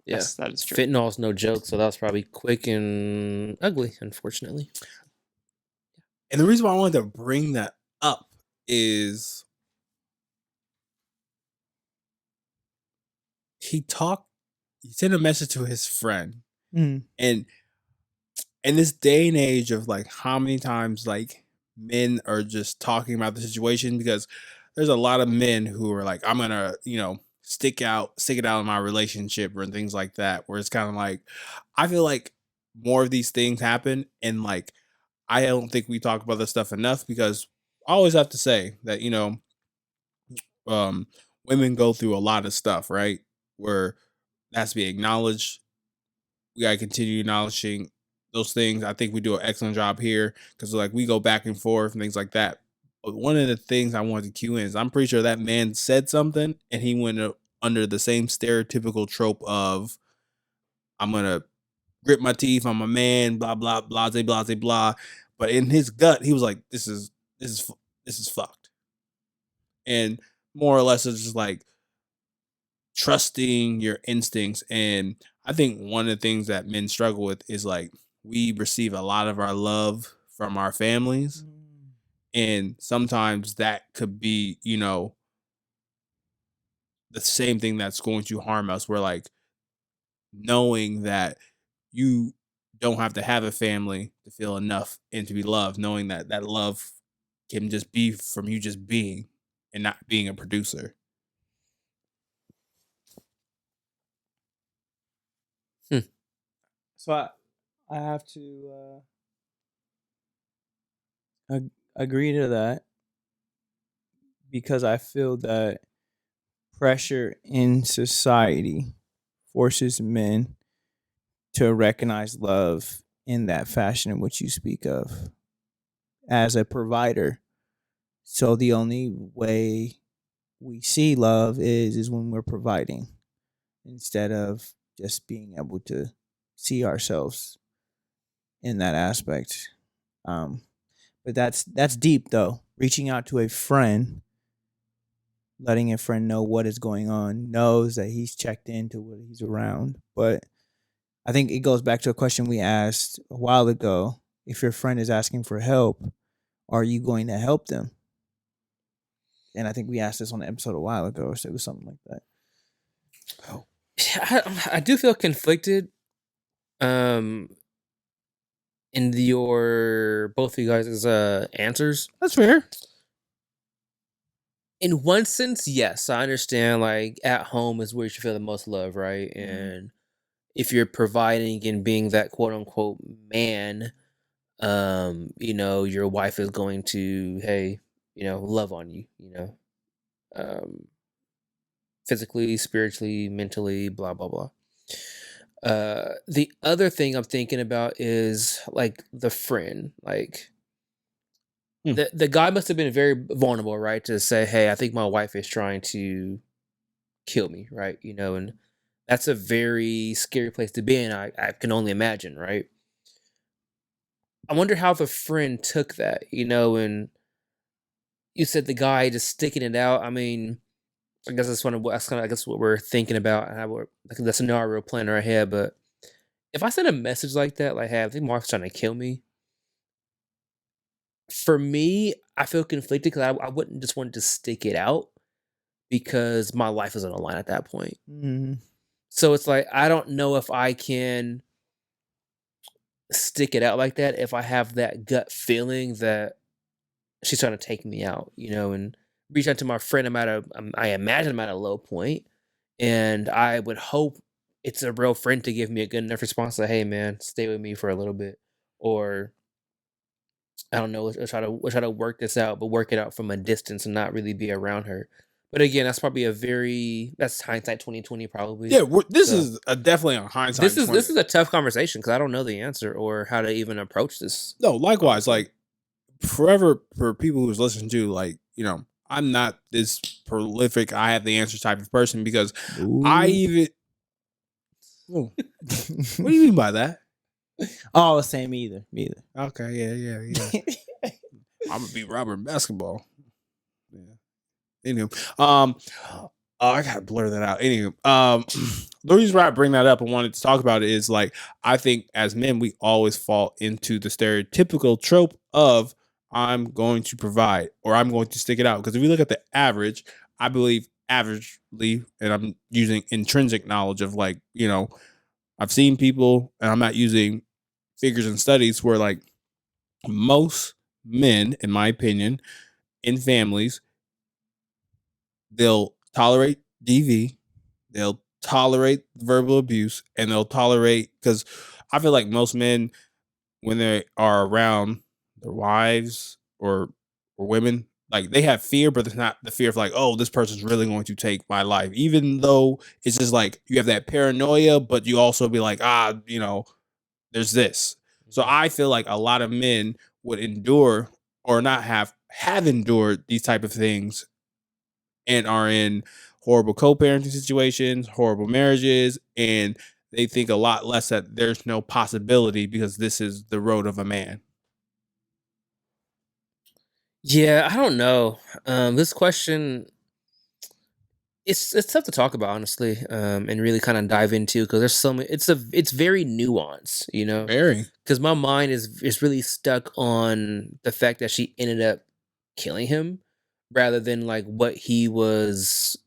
Yeah. Yes, that is true. Fentanyl is no joke, so that was probably quick and ugly, unfortunately. And the reason why I wanted to bring that up is he sent a message to his friend. And in this day and age of like how many times like men are just talking about the situation, because there's a lot of men who are like, I'm gonna, stick it out in my relationship or things like that, where it's kind of like, I feel like more of these things happen, and like I don't think we talk about this stuff enough, because I always have to say that, women go through a lot of stuff, right? Where that has to be acknowledged. We gotta continue acknowledging those things. I think we do an excellent job here, because like we go back and forth and things like that. But one of the things I wanted to cue in is I'm pretty sure that man said something and he went under the same stereotypical trope of, I'm gonna grit my teeth, I'm a man, blah blah blah blah blah blah. But in his gut, he was like, this is fucked. And more or less, it's just like trusting your instincts. And I think one of the things that men struggle with is like, we receive a lot of our love from our families. And sometimes that could be, the same thing that's going to harm us. We're like, knowing that you don't have to have a family to feel enough and to be loved, knowing that that love can just be from you just being and not being a producer. So I have to agree to that, because I feel that pressure in society forces men to recognize love in that fashion in which you speak of as a provider. So the only way we see love is when we're providing, instead of just being able to see ourselves in that aspect. But that's deep though. Reaching out to a friend, letting a friend know what is going on, knows that he's checked into what he's around. But I think it goes back to a question we asked a while ago. If your friend is asking for help, are you going to help them? And I think we asked this on the episode a while ago, so it was something like that. Oh. I do feel conflicted in your both of you guys' answers. That's fair. In one sense, yes, I understand, like, at home is where you should feel the most love, right? And if you're providing and being that quote unquote man, your wife is going to, hey, love on you, physically, spiritually, mentally, blah blah blah. The other thing I'm thinking about is like the friend. Like the guy must have been very vulnerable, right? To say, hey, I think my wife is trying to kill me, right? And that's a very scary place to be in. I can only imagine, right? I wonder how the friend took that, and you said the guy just sticking it out. I mean, I guess that's what we're thinking about, and how we're like the scenario we're playing in our head. But if I send a message like that, like, hey, I think Mark's trying to kill me, for me, I feel conflicted because I wouldn't just want to stick it out because my life is on the line at that point. So it's like, I don't know if I can stick it out like that if I have that gut feeling that she's trying to take me out, and reach out to my friend. I imagine I'm at a low point, and I would hope it's a real friend to give me a good enough response like, hey man, stay with me for a little bit, or I don't know. We'll try to work this out, but work it out from a distance and not really be around her. But again, that's probably that's hindsight 2020 probably. Yeah, this is definitely a hindsight. This is a tough conversation because I don't know the answer or how to even approach this. No, likewise, like forever for people who's listening to, like, you know, I'm not this prolific, I have the answer type of person because I even. What do you mean by that? Oh, same either. Okay, yeah. I'm gonna beat Robert in basketball. Yeah. Anywho, I gotta blur that out. Anywho, the reason why I bring that up and wanted to talk about it is like I think as men we always fall into the stereotypical trope of I'm going to provide or I'm going to stick it out. Because if we look at the average, I believe averagely, and I'm using intrinsic knowledge of like, you know, I've seen people, and I'm not using figures and studies where like most men, in my opinion, in families, they'll tolerate DV, they'll tolerate verbal abuse, and they'll tolerate, because I feel like most men, when they are around their wives or women, like they have fear, but it's not the fear of like, oh, this person's really going to take my life, even though it's just like you have that paranoia, but you also be like, you know, there's this. So I feel like a lot of men would endure or not have endured these type of things and are in horrible co-parenting situations, horrible marriages, and they think a lot less that there's no possibility because this is the road of a man. Yeah, I don't know. This question, it's tough to talk about honestly, and really kind of dive into because there's so many. It's very nuanced, you know. Very. Because my mind is really stuck on the fact that she ended up killing him, rather than like what he was.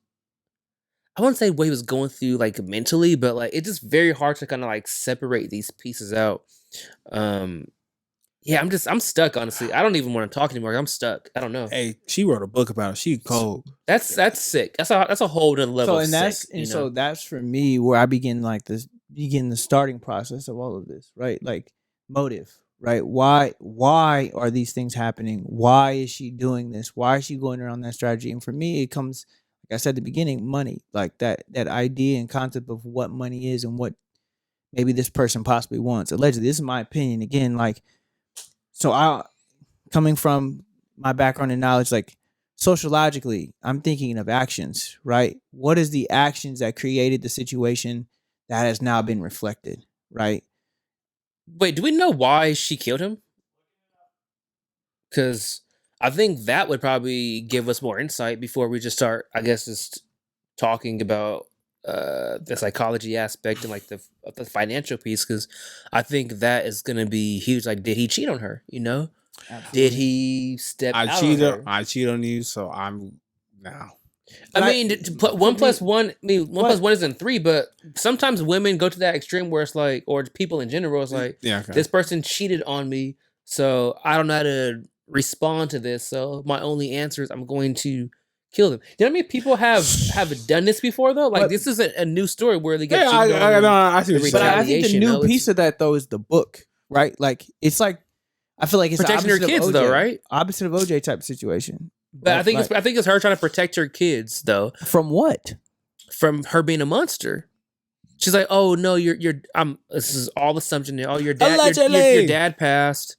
I wouldn't say what he was going through like mentally, but like it's just very hard to kind of like separate these pieces out. Yeah, I'm stuck honestly. I don't even want to talk anymore. I'm stuck. I don't know. Hey, she wrote a book about it. She cold. That's sick. That's a whole nother level. So and of that's sick, and so that's for me where I begin the starting process of all of this, right? Like motive, right? Why are these things happening? Why is she doing this? Why is she going around that strategy? And for me, it comes, like I said at the beginning, money, like that idea and concept of what money is and what maybe this person possibly wants. Allegedly, this is my opinion. Again, like, so coming from my background and knowledge, like sociologically, I'm thinking of actions, right? What is the actions that created the situation that has now been reflected, right? Wait, do we know why she killed him? Because I think that would probably give us more insight before we just start, I guess, just talking about the psychology aspect and like the financial piece. Because I think that is going to be huge. Like, did he cheat on her? You know, did he step out on her? I cheat on you, so I'm now. I mean, to put 1 + 1. I mean, 1 + 1 isn't 3, but sometimes women go to that extreme where it's like, or people in general, it's like, this person cheated on me, so I don't know how to respond to this. So my only answer is I'm going to kill them. You know how many people have done this before though? Like, this isn't a new story where they get cheated on. I see what you're But saying. I think the new piece of that though is the book, right? Like it's like I feel like it's protecting her kids though, right? Opposite of OJ type of situation. But right? I think it's her trying to protect her kids though. From what? From her being a monster. She's like, oh no, this is all assumption. Oh, your dad passed.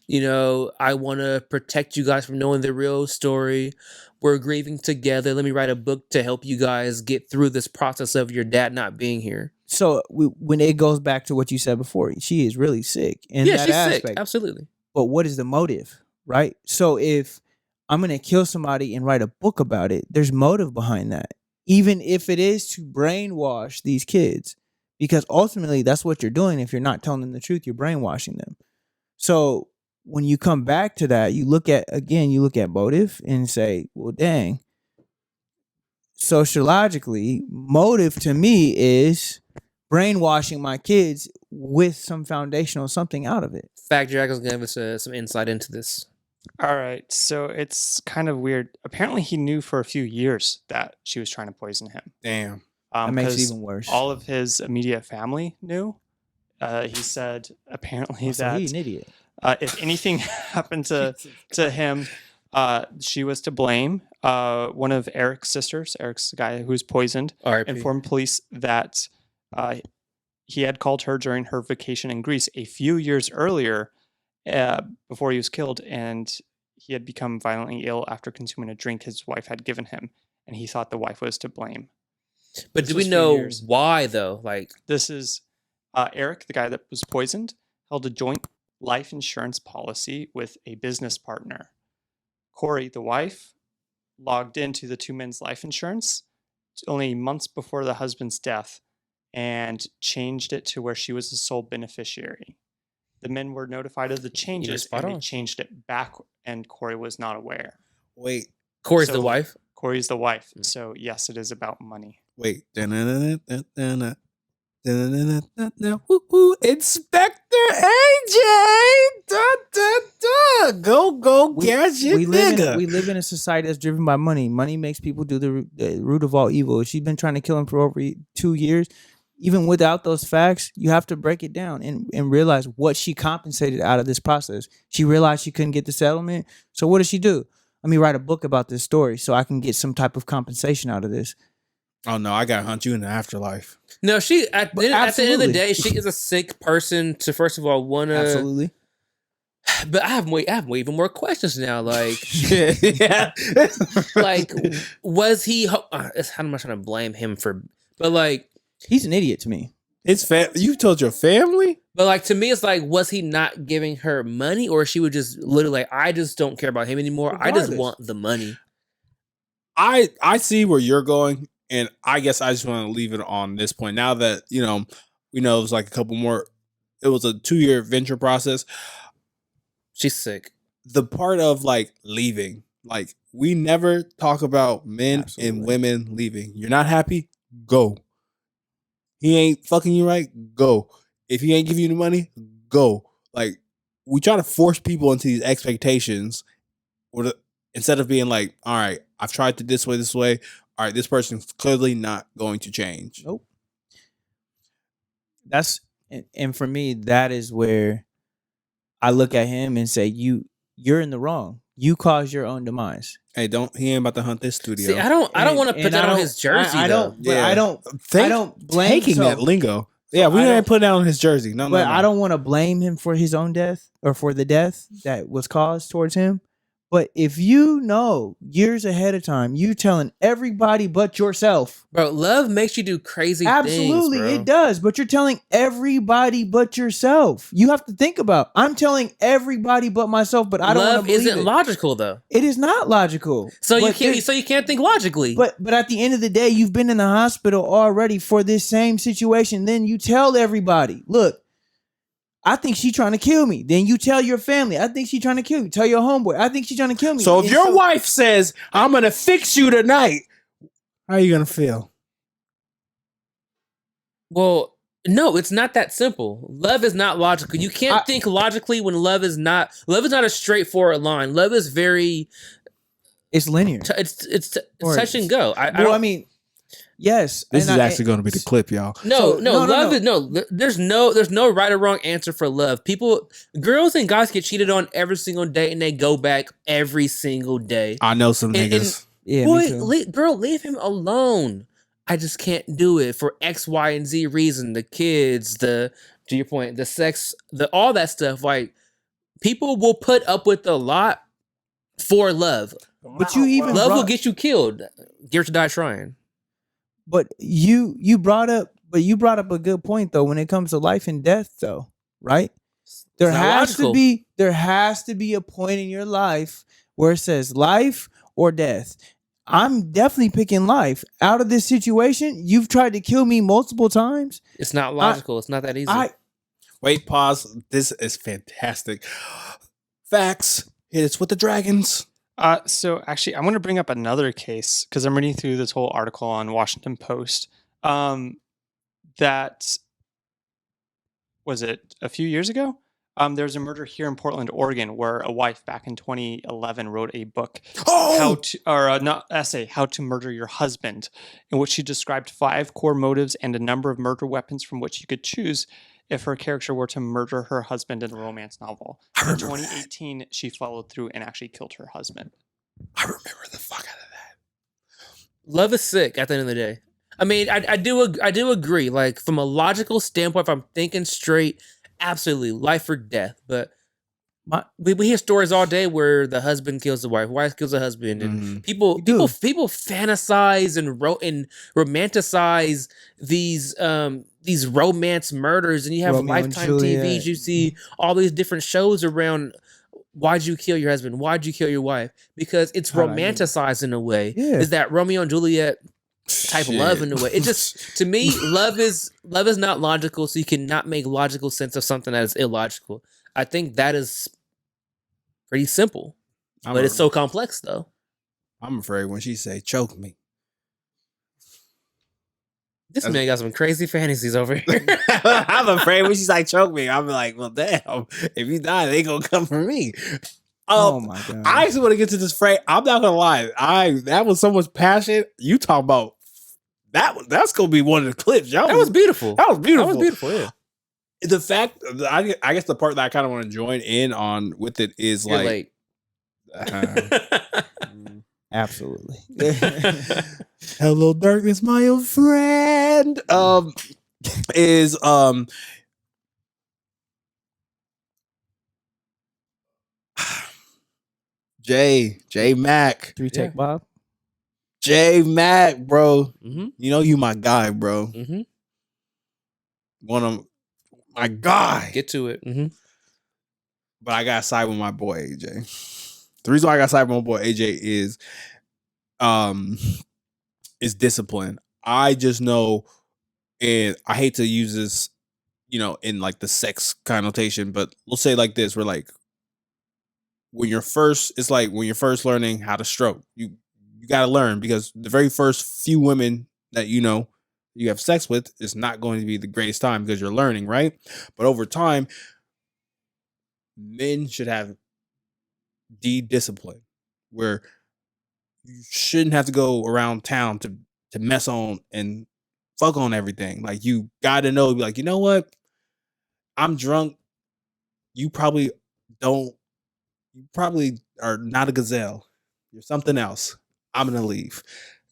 You know, I want to protect you guys from knowing the real story. We're grieving together. Let me write a book to help you guys get through this process of your dad not being here. So when it goes back to what you said before, she is really sick. Yeah, she's sick. Absolutely. But what is the motive, right? So if I'm going to kill somebody and write a book about it, there's motive behind that. Even if it is to brainwash these kids, because ultimately that's what you're doing. If you're not telling them the truth, you're brainwashing them. So when you come back to that, you look at motive and say, well, dang, sociologically, motive to me is brainwashing my kids with some foundational something out of it. Fact Jack is going to give us some insight into this. All right, so it's kind of weird. Apparently, he knew for a few years that she was trying to poison him. Damn. That makes it even worse. All of his immediate family knew. He said apparently that he's an idiot. If anything happened to him, she was to blame. One of Eric's sisters, Eric's the guy who was poisoned, informed police that he had called her during her vacation in Greece a few years earlier, before he was killed, and he had become violently ill after consuming a drink his wife had given him, and he thought the wife was to blame. But do we know why, though? Like, this is Eric, the guy that was poisoned, held a joint life insurance policy with a business partner. Corey, the wife, logged into the two men's life insurance only months before the husband's death and changed it to where she was the sole beneficiary. The men were notified of the changes and they changed it back, and Corey was not aware. Wait. Corey's the wife? Corey's the wife. So, yes, it is about money. Wait. Inspector AJ! Go, catch it, nigga. We live in a society that's driven by money. Money makes people do the root of all evil. She's been trying to kill him for over 2 years. Even without those facts, you have to break it down and realize what she compensated out of this process. She realized she couldn't get the settlement. So what does she do? Let me write a book about this story so I can get some type of compensation out of this. Oh, no, I got to hunt you in the afterlife. No, she at the end of the day, she is a sick person to, first of all, want to... Absolutely. But I have way even more questions now. Like, yeah. Like, was he... How am I trying to blame him for... But, like... He's an idiot to me. You told your family? But, like, to me, it's like, was he not giving her money? Or she would just literally, like, I just don't care about him anymore. Regardless. I just want the money. I see where you're going. And I guess I just want to leave it on this point. Now that, we know it was like a couple more, it was a 2-year venture process. She's sick. The part of like leaving, like we never talk about men and women leaving. You're not happy? Go. He ain't fucking you right? Go. If he ain't giving you the money, go. Like we try to force people into these expectations instead of being like, all right, I've tried to this way. All right, this person's clearly not going to change. Nope. And for me, that is where I look at him and say, you're in the wrong. You caused your own demise. Hey, he ain't about to hunt this studio. See, I don't want to put that on his jersey. I don't blame taking that lingo. Yeah, we ain't put that on his jersey. No. I don't want to blame him for his own death or for the death that was caused towards him. But if you know years ahead of time, you telling everybody but yourself. Bro, love makes you do crazy things. Absolutely, it does. But you're telling everybody but yourself. You have to think about, I'm telling everybody but myself, but I don't want to believe it. Love isn't logical, though. It is not logical. So you can't think logically. But at the end of the day, you've been in the hospital already for this same situation. Then you tell everybody, look, I think she's trying to kill me. Then you tell your family, I think she's trying to kill me. Tell your homeboy, I think she's trying to kill me. So if your wife says, I'm going to fix you tonight, how are you going to feel? Well, no, it's not that simple. Love is not logical. You can't think logically when love is not a straightforward line. Love is it's linear. It's touch and go. Yes, this is actually going to be the clip, y'all. There's no right or wrong answer for love. Girls and guys get cheated on every single day, and they go back every single day. I know some niggas. Girl, leave him alone. I just can't do it for X, Y, and Z reason. The kids, to your point, the sex, all that stuff. Like people will put up with a lot for love, but love will get you killed. Geared to die trying. But you brought up a good point though when it comes to life and death though, right? There has to be a point in your life where it says life or death. I'm definitely picking life. Out of this situation, you've tried to kill me multiple times. It's not logical. It's not that easy. Wait, pause. This is fantastic. Facts. Hit us with the dragons. So actually, I want to bring up another case because I'm reading through this whole article on Washington Post. That was it a few years ago. There was a murder here in Portland, Oregon, where a wife back in 2011 wrote a book, How to Murder Your Husband, in which she described 5 core motives and a number of murder weapons from which you could choose if her character were to murder her husband in a romance novel. In 2018, she followed through and actually killed her husband. I remember the fuck out of that. Love is sick at the end of the day. I mean, I do agree. Like, from a logical standpoint, if I'm thinking straight, absolutely, life or death. But we hear stories all day where the husband kills the wife kills the husband, and people fantasize and romanticize these romance murders, and you have Romeo and Lifetime Juliet. TVs. You see all these different shows around. Why'd you kill your husband? Why'd you kill your wife? Because it's romanticized in a way. Yeah. Is that Romeo and Juliet type of love in a way? It just, to me, love is not logical, so you cannot make logical sense of something that is illogical. I think that is pretty simple, but it's so complex, though. I'm afraid when she say choke me. This man got some crazy fantasies over here. I'm afraid when she's like choke me, I'm like, well, damn, if you die, they gonna come for me. Oh my god! I actually want to get to this phrase. I'm not gonna lie. That was so much passion. You talk about that. That's gonna be one of the clips. That was beautiful. That was beautiful. That was beautiful. Yeah. The fact, I guess the part that I kind of want to join in on with it is You're like, late. Absolutely. hello, darkness, my old friend. Is J Mac. 3 Tech Bob. J Mac, bro. Mm-hmm. You know you my guy, bro. Mm-hmm. One of my guy. Get to it. Mm-hmm. But I gotta side with my boy AJ. The reason why I gotta side with my boy AJ is discipline. I just know, and I hate to use this, in like the sex connotation, but we'll say like this: we're like, when you're first learning how to stroke, you gotta learn, because the very first few women that you have sex with is not going to be the greatest time, because you're learning, right? But over time, men should have discipline, where you shouldn't have to go around town to mess on and fuck on everything. Like, you gotta know, be like, you know what? I'm drunk. You probably are not a gazelle. You're something else. I'm gonna leave.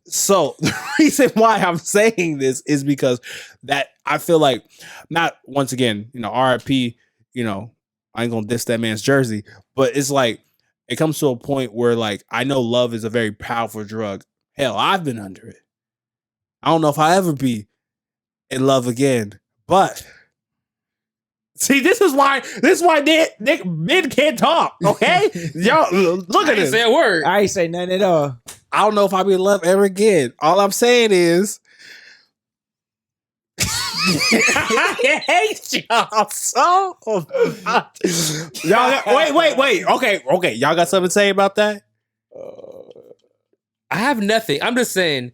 So the reason why I'm saying this is because that I feel like, not once again, RIP, I ain't gonna diss that man's jersey, but it's like, it comes to a point where, like, I know love is a very powerful drug. Hell, I've been under it. I don't know if I'll ever be in love again, but see, this is why men can't talk. Okay, y'all look at this. Say a word. I ain't say nothing at all. I don't know if I'll be in love ever again. All I'm saying is, I hate y'all so much. Y'all, wait. Okay. Y'all got something to say about that? I have nothing. I'm just saying,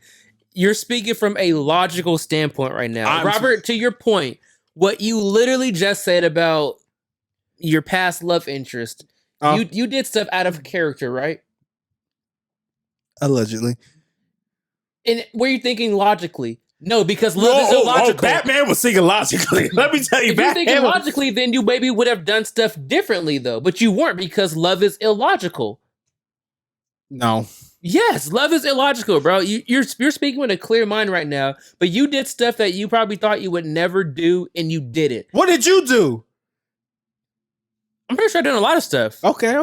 you're speaking from a logical standpoint right now. Robert, to your point, what you literally just said about your past love interest, you did stuff out of character, right? Allegedly. And were you thinking logically? No, because love is illogical. Batman was thinking logically. Let me tell you, if you're thinking logically, then you maybe would have done stuff differently, though. But you weren't, because love is illogical. No. Yes, love is illogical, bro. You're speaking with a clear mind right now, but you did stuff that you probably thought you would never do, and you did it. What did you do? I'm pretty sure I did a lot of stuff. Okay. I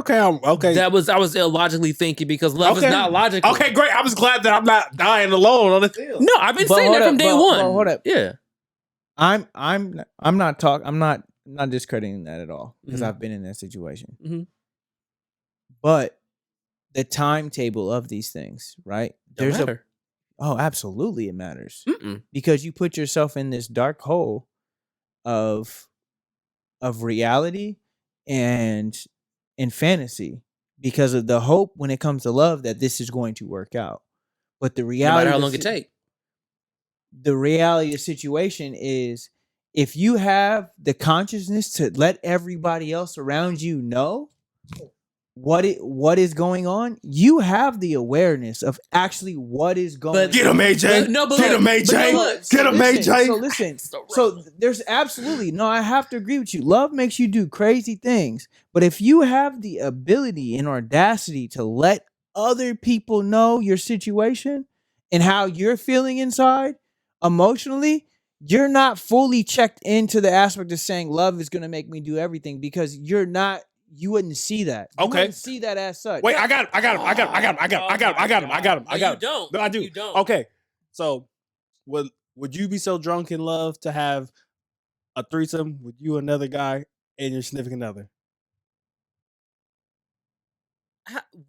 was illogically thinking, because love is not logical. Okay, great. I was glad that I'm not dying alone on the field. No, I've been saying that from day one. Hold up. Yeah. I'm not discrediting that at all, because I've been in that situation. Mm-hmm. But the timetable of these things, right? Absolutely it matters. Mm-mm. Because you put yourself in this dark hole of reality and in fantasy, because of the hope when it comes to love that this is going to work out. But the reality, no matter how long it takes. The reality of the situation is, if you have the consciousness to let everybody else around you know, what is going on, you have the awareness of actually what is going Get him, on. AJ. Get him, AJ. Get him, AJ. So listen. So there's absolutely no. I have to agree with you. Love makes you do crazy things, but if you have the ability and audacity to let other people know your situation and how you're feeling inside emotionally, you're not fully checked into the aspect of saying love is going to make me do everything, because you wouldn't see that. You wouldn't see that as such. Wait, I got him. Don't. No, I do. You don't. Okay. So would you be so drunk in love to have a threesome with you, another guy, and your significant other?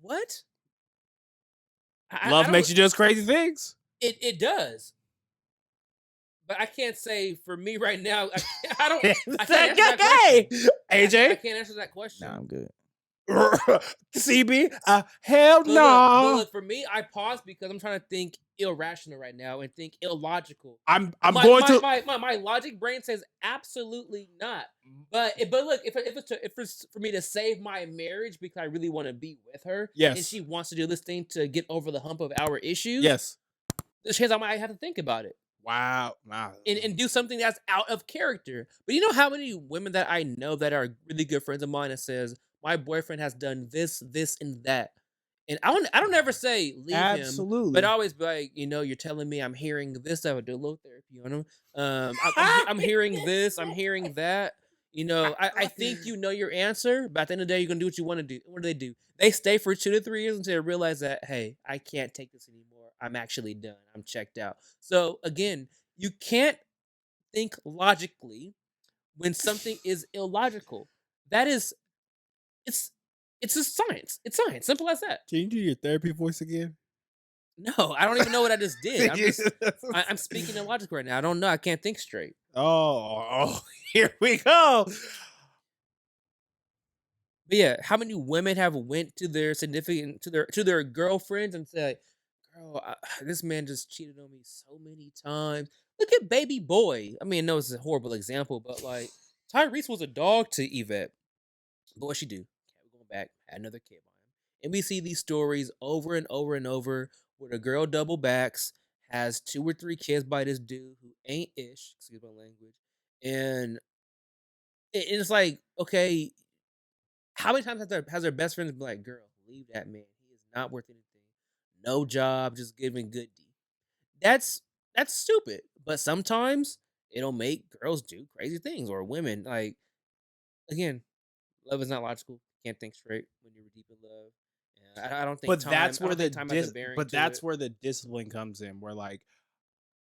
What? Love makes you do crazy things. It does. But I can't say for me right now. I can't answer that question. AJ? I can't answer that question. Nah, I'm good. CB? Hell no. But look, for me, I pause because I'm trying to think irrational right now and think illogical. I'm going to. My logic brain says absolutely not. But look, if it's for me to save my marriage because I really want to be with her, yes, and she wants to do this thing to get over the hump of our issues, yes, there's a chance I might have to think about it. Wow. And do something that's out of character. But you know how many women that I know that are really good friends of mine that says, my boyfriend has done this, and that. And I don't ever say leave him, but I always be like, you're telling me I'm hearing this. I would do a little therapy on him. I'm hearing this. I'm hearing that. I think you know your answer, but at the end of the day, you're going to do what you want to do. What do? They stay for 2 to 3 years until they realize that, hey, I can't take this anymore. I'm actually done. I'm checked out. So again, you can't think logically when something is illogical. It's just science. It's science. Simple as that. Can you do your therapy voice again? No, I don't even know what I just did. I'm speaking illogical right now. I don't know. I can't think straight. Oh, here we go. But yeah, how many women have went to their significant to their girlfriends and said, "Girl, this man just cheated on me so many times." Look at baby boy. I mean, I know it's a horrible example, but like Tyrese was a dog to Yvette. But what she do? We're going back, had another kid by him, and we see these stories over and over and over where the girl double backs, has 2 or 3 kids by this dude who ain't ish. Excuse my language, and it's like, okay. How many times has their best friends been like, girl, leave that man. He is not worth anything. No job, just giving good D. That's stupid. But sometimes it'll make girls do crazy things, or women. Like, again, love is not logical. Can't think straight when you're deep in love. I don't think. But that's where where the discipline comes in. Where like,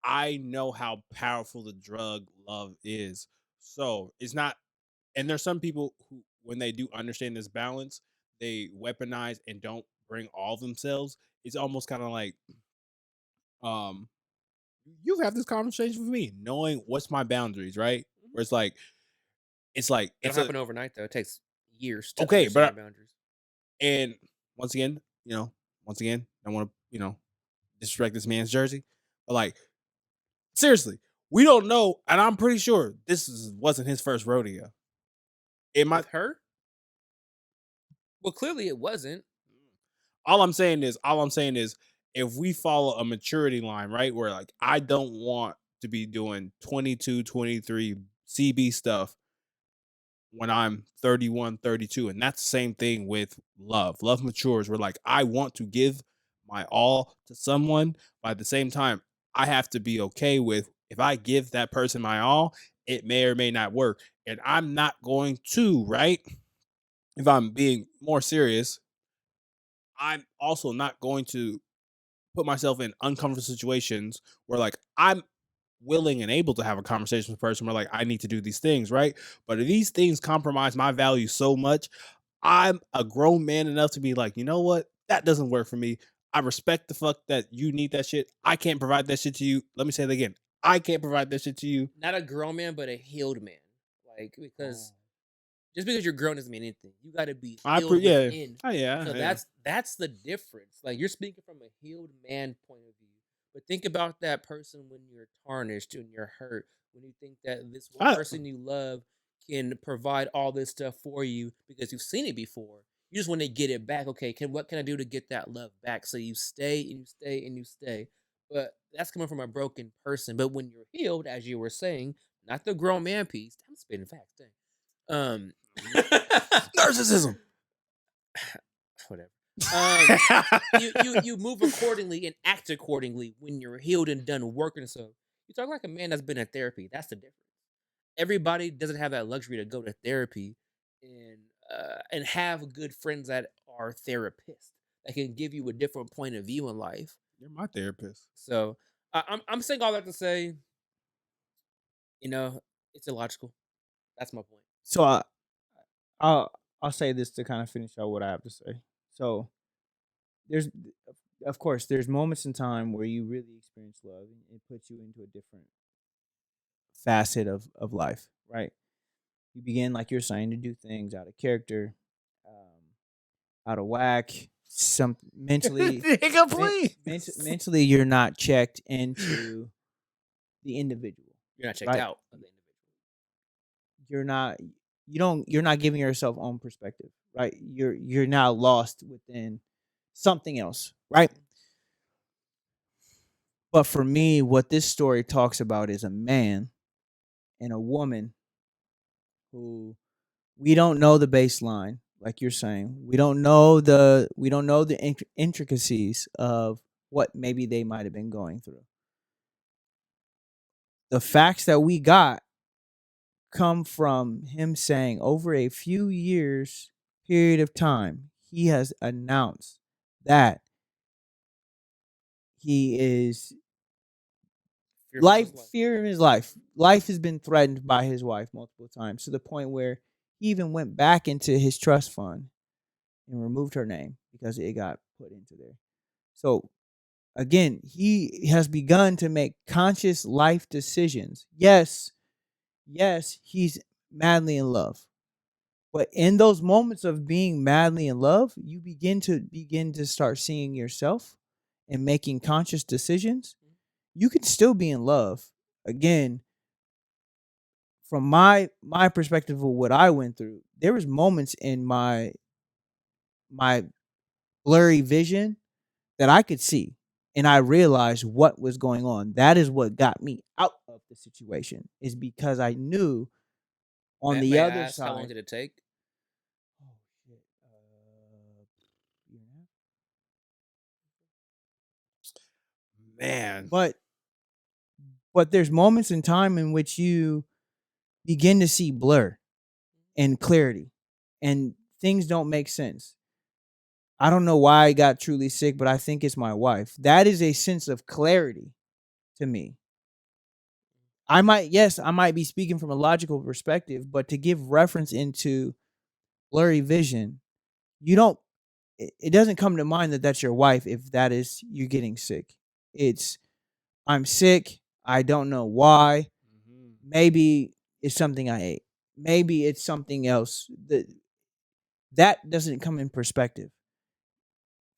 I know how powerful the drug love is. So it's not. And there's some people who, when they do understand this balance, they weaponize and don't bring all of themselves. It's almost kind of like, you have this conversation with me, knowing what's my boundaries, right? Where it's like it'll happen overnight though. It takes years to but boundaries. And once again, I want to, disrespect this man's jersey, but like, seriously, we don't know, and I'm pretty sure wasn't his first rodeo. With her? Well, clearly it wasn't. All I'm saying is, if we follow a maturity line, right, where like, I don't want to be doing 22, 23 CB stuff when I'm 31, 32. And that's the same thing with love. Love matures. Where like, I want to give my all to someone, but at the same time, I have to be okay with, if I give that person my all, it may or may not work. And I'm not going to, right? If I'm being more serious, I'm also not going to put myself in uncomfortable situations where like, I'm willing and able to have a conversation with a person where like, I need to do these things, right? But if these things compromise my value so much, I'm a grown man enough to be like, you know what? That doesn't work for me. I respect the fuck that you need that shit. I can't provide that shit to you. Let me say that again. I can't provide that shit to you. Not a grown man, but a healed man. Like, because just because you're grown doesn't mean anything. You got to be healed within. Oh, yeah. So that's the difference. Like, you're speaking from a healed man point of view. But think about that person when you're tarnished and you're hurt. When you think that this person you love can provide all this stuff for you because you've seen it before. You just want to get it back. Okay, what can I do to get that love back? So you stay and you stay and you stay. But that's coming from a broken person. But when you're healed, as you were saying, not the grown man piece. I'm spitting facts. Dang. Narcissism. Whatever. You move accordingly and act accordingly when you're healed and done working. So you talk like a man that's been in therapy. That's the difference. Everybody doesn't have that luxury to go to therapy and have good friends that are therapists that can give you a different point of view in life. You're my therapist. So I'm saying all that to say, it's illogical. That's my point. So I'll say this to kind of finish out what I have to say. So of course there's moments in time where you really experience love and it puts you into a different facet of life, right? You begin, like you're saying, to do things out of character, out of whack, some mentally. Nigga, please. Mentally, you're not checked into the individual. You're not checked out of the individual. You're not giving yourself own perspective, right? You're now lost within something else, right? But for me, what this story talks about is a man and a woman who we don't know the baseline, like you're saying. We don't know the intricacies of what maybe they might have been going through. The facts that we got come from him saying over a few years period of time, he has announced that he is fear in his life. Life has been threatened by his wife multiple times to the point where he even went back into his trust fund and removed her name because it got put into there. So again, he has begun to make conscious life decisions. Yes, he's madly in love. But in those moments of being madly in love, you begin to start seeing yourself and making conscious decisions. You can still be in love. Again, from my perspective of what I went through, there was moments in my blurry vision that I could see, and I realized what was going on. That is what got me out of the situation, is because I knew on the other side. How long did it take? Oh shit! Man. But there's moments in time in which you begin to see blur and clarity, and things don't make sense. I don't know why I got truly sick, but I think it's my wife. That is a sense of clarity to me. I might be speaking from a logical perspective, but to give reference into blurry vision, it doesn't come to mind that that's your wife if that is you getting sick. It's, I'm sick. I don't know why. Maybe it's something I ate. Maybe it's something else. That doesn't come in perspective.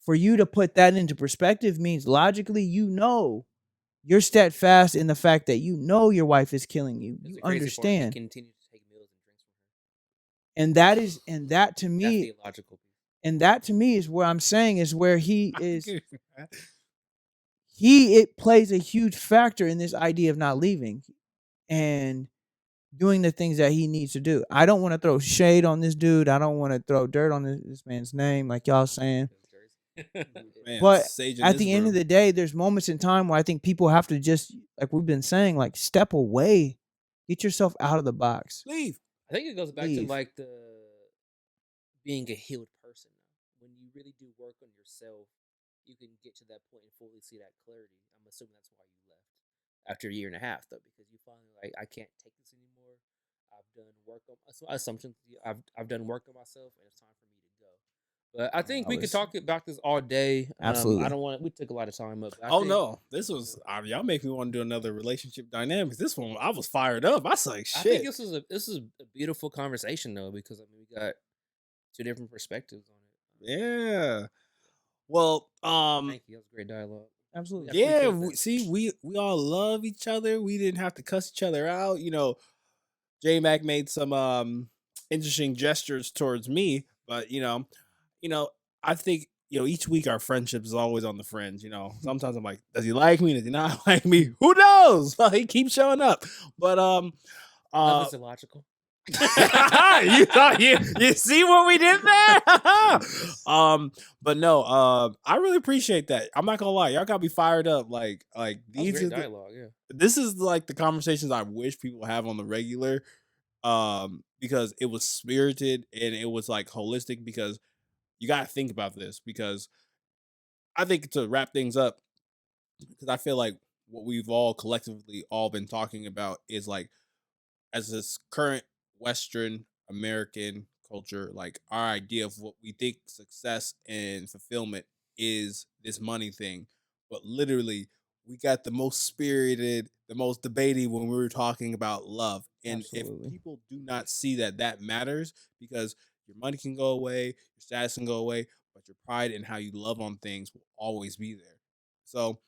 For you to put that into perspective means logically, you're steadfast in the fact that your wife is killing you. You understand. Continue to take meals and drinks from her. And that to me, that's the illogical piece. And that to me is where I'm saying is where he is. It plays a huge factor in this idea of not leaving and doing the things that he needs to do. I don't want to throw shade on this dude. I don't want to throw dirt on this man's name, like y'all saying. Man, but at the end of the day, there's moments in time where I think people have to just, like we've been saying, like step away, get yourself out of the box. Leave. I think it goes back to like the being a healed person. When you really do work on yourself, you can get to that point and fully see that clarity. I'm assuming that's why you left after a year and a half, though, because you finally like, I can't take this anymore. I've done work on assumptions. I've done work on myself, and it's time for me to go. But I think we could talk about this all day. Absolutely. I don't want. We took a lot of time up. No, this was y'all make me want to do another relationship dynamics. This one, I was fired up. I was like, shit. I think this is a beautiful conversation though, because I mean we got two different perspectives on it. Yeah. Well, thank you. That was great dialogue. Absolutely. Yeah. We all love each other. We didn't have to cuss each other out. J Mac made some interesting gestures towards me, but I think, each week our friendship is always on the fringe. Sometimes I'm like, does he like me? Does he not like me? Who knows? He keeps showing up. But Love is illogical. you thought you see what we did there? But no, I really appreciate that. I'm not gonna lie, y'all gotta be fired up. Like these great are dialogue. Yeah, this is like the conversations I wish people have on the regular. Because it was spirited and it was like holistic. Because you gotta think about this. Because I think, to wrap things up, because I feel like what we've all collectively all been talking about is like, as this current Western American culture, like our idea of what we think success and fulfillment is this money thing. But literally, we got the most spirited, the most debating when we were talking about love. And Absolutely. if people do not see that matters, because your money can go away, your status can go away, but your pride and how you love on things will always be there. So,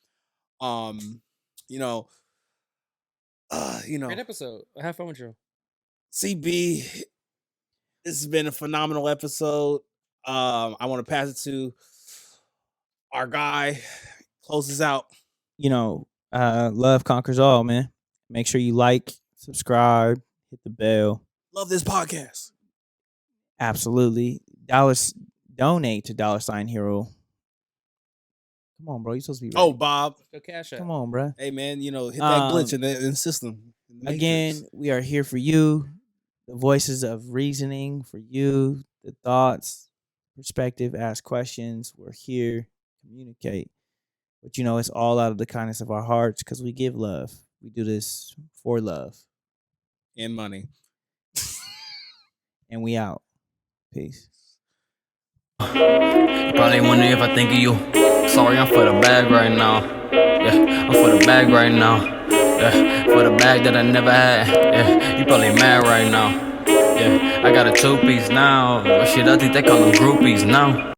you know, great episode. Have fun with you. CB, this has been a phenomenal episode. I want to pass it to our guy. Close this out. Love conquers all, man. Make sure you like, subscribe, hit the bell. Love this podcast. Absolutely. Donate to $Hero. Come on, bro. You're supposed to be ready. Oh, Bob. Go cash out. Come on, bro. Hey, man, hit that glitch in the system. Again, we are here for you. The voices of reasoning for you. The thoughts, perspective, ask questions. We're here. Communicate. But it's all out of the kindness of our hearts because we give love. We do this for love. And money. And we out. Peace. Probably wondering if I think of you. Sorry, I'm for the bag right now. Yeah, I'm for the bag right now. Yeah, for the bag that I never had. Yeah, you probably mad right now. Yeah, I got a 2-piece now. Shit, I think they call them groupies now.